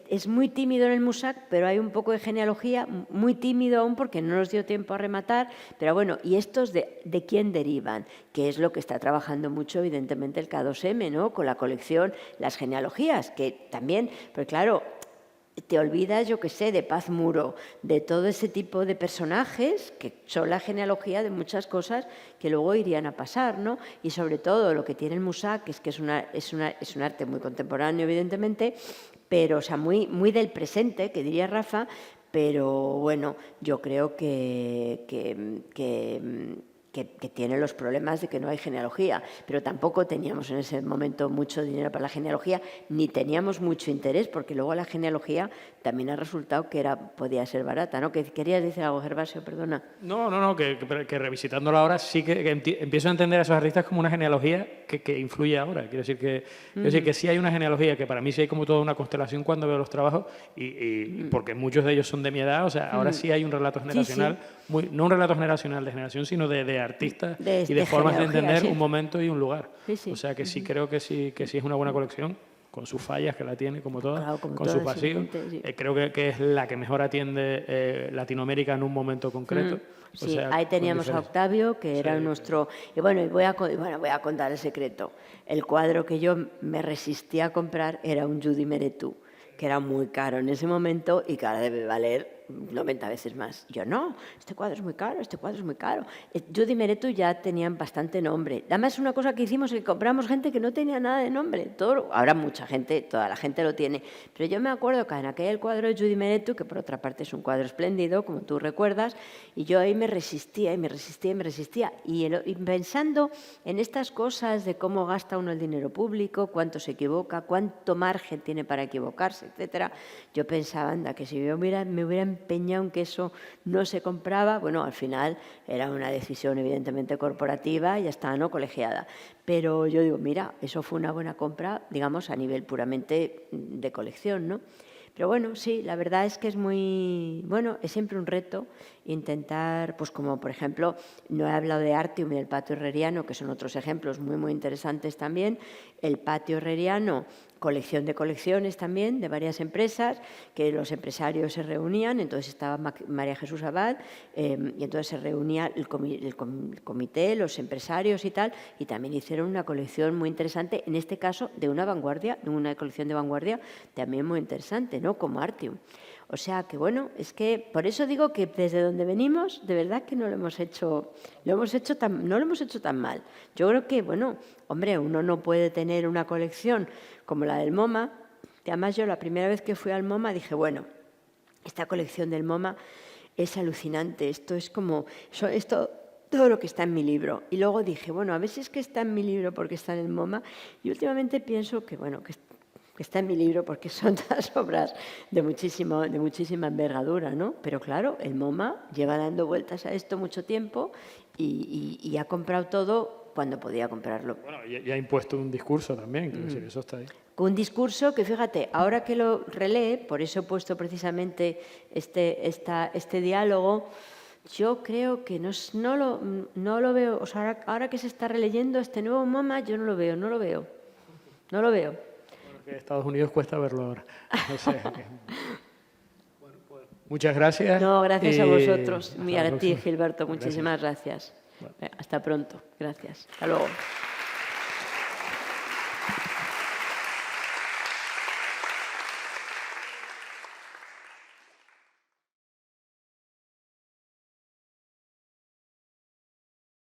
es muy tímido en el MUSAC, pero hay un poco de genealogía, muy tímido aún porque no nos dio tiempo a rematar, pero bueno, ¿y estos de quién derivan? Que es lo que está trabajando mucho, evidentemente, el K2M, ¿no? Con la colección, las genealogías, que también, pues claro, te olvidas, yo qué sé, de Paz Muro, de todo ese tipo de personajes que son la genealogía de muchas cosas que luego irían a pasar, ¿no? Y sobre todo lo que tiene el MUSAC, que es un arte muy contemporáneo, evidentemente, pero, o sea, muy, muy del presente, que diría Rafa, pero bueno, yo creo que tiene los problemas de que no hay genealogía, pero tampoco teníamos en ese momento mucho dinero para la genealogía, ni teníamos mucho interés, porque luego la genealogía también ha resultado que podía ser barata, ¿no? ¿Que querías decir algo, Gervasio? Perdona. No, que revisitándola ahora sí que empiezo a entender a esos artistas como una genealogía que influye ahora. Quiero decir que sí hay una genealogía, que para mí sí hay como toda una constelación cuando veo los trabajos, y porque muchos de ellos son de mi edad, o sea, ahora sí hay un relato generacional, Sí. No un relato generacional de generación, sino de artistas y de formas de entender un momento y un lugar. Sí. O sea que sí creo que sí es una buena colección, con sus fallas, que la tiene como todas, Claro, como con todas, su vacío. sí. Creo que es la que mejor atiende Latinoamérica en un momento concreto. Sí, o sea, ahí teníamos a Octavio, que era nuestro... Y bueno, voy a contar el secreto. El cuadro que yo me resistía a comprar era un Judy Meretú, que era muy caro en ese momento y que ahora debe valer 90 veces más. Yo, no, este cuadro es muy caro, este cuadro es muy caro. Judy Meretú ya tenían bastante nombre. Además, una cosa que hicimos es que compramos gente que no tenía nada de nombre. Ahora mucha gente, toda la gente lo tiene. Pero yo me acuerdo que en aquel cuadro de Judy Meretú, que por otra parte es un cuadro espléndido, como tú recuerdas, y yo ahí me resistía. Y pensando en estas cosas de cómo gasta uno el dinero público, cuánto se equivoca, cuánto margen tiene para equivocarse, etcétera, yo pensaba, anda, que si me hubiera empeñado en que eso no se compraba, bueno, al final era una decisión evidentemente corporativa y ya está, ¿no? Colegiada. Pero yo digo, mira, eso fue una buena compra, digamos, a nivel puramente de colección, ¿no? Pero bueno, sí, la verdad es que es muy, bueno, es siempre un reto intentar, pues como por ejemplo, no he hablado de Artium y del patio herreriano, que son otros ejemplos muy, muy interesantes también. El patio herreriano, colección de colecciones también de varias empresas, que los empresarios se reunían, entonces estaba María Jesús Abad, y entonces se reunía el comité, los empresarios y tal, y también hicieron una colección muy interesante, en este caso de una vanguardia, de una colección de vanguardia también muy interesante, ¿no? Como Artium. O sea que bueno, es que por eso digo que desde donde venimos, de verdad que no lo hemos hecho tan mal. Yo creo que, bueno, hombre, uno no puede tener una colección como la del MoMA, que además yo la primera vez que fui al MoMA dije, bueno, esta colección del MoMA es alucinante, esto es como, todo lo que está en mi libro. Y luego dije, bueno, a veces que está en mi libro porque está en el MoMA, y últimamente pienso que, bueno, que está en mi libro porque son todas obras de muchísima envergadura, ¿no? Pero claro, el MoMA lleva dando vueltas a esto mucho tiempo y ha comprado todo cuando podía comprarlo. Bueno, y ha impuesto un discurso también, quiero decir, eso está ahí. Un discurso que, fíjate, ahora que lo relee, por eso he puesto precisamente este diálogo, yo creo que no lo veo, o sea, ahora que se está releyendo este nuevo Mama, yo no lo veo. Bueno, que Estados Unidos cuesta verlo ahora. No sé, bueno, pues, muchas gracias. No, gracias a vosotros y a ti, próxima. Gilberto, muchísimas gracias. Hasta pronto, gracias. Hasta luego.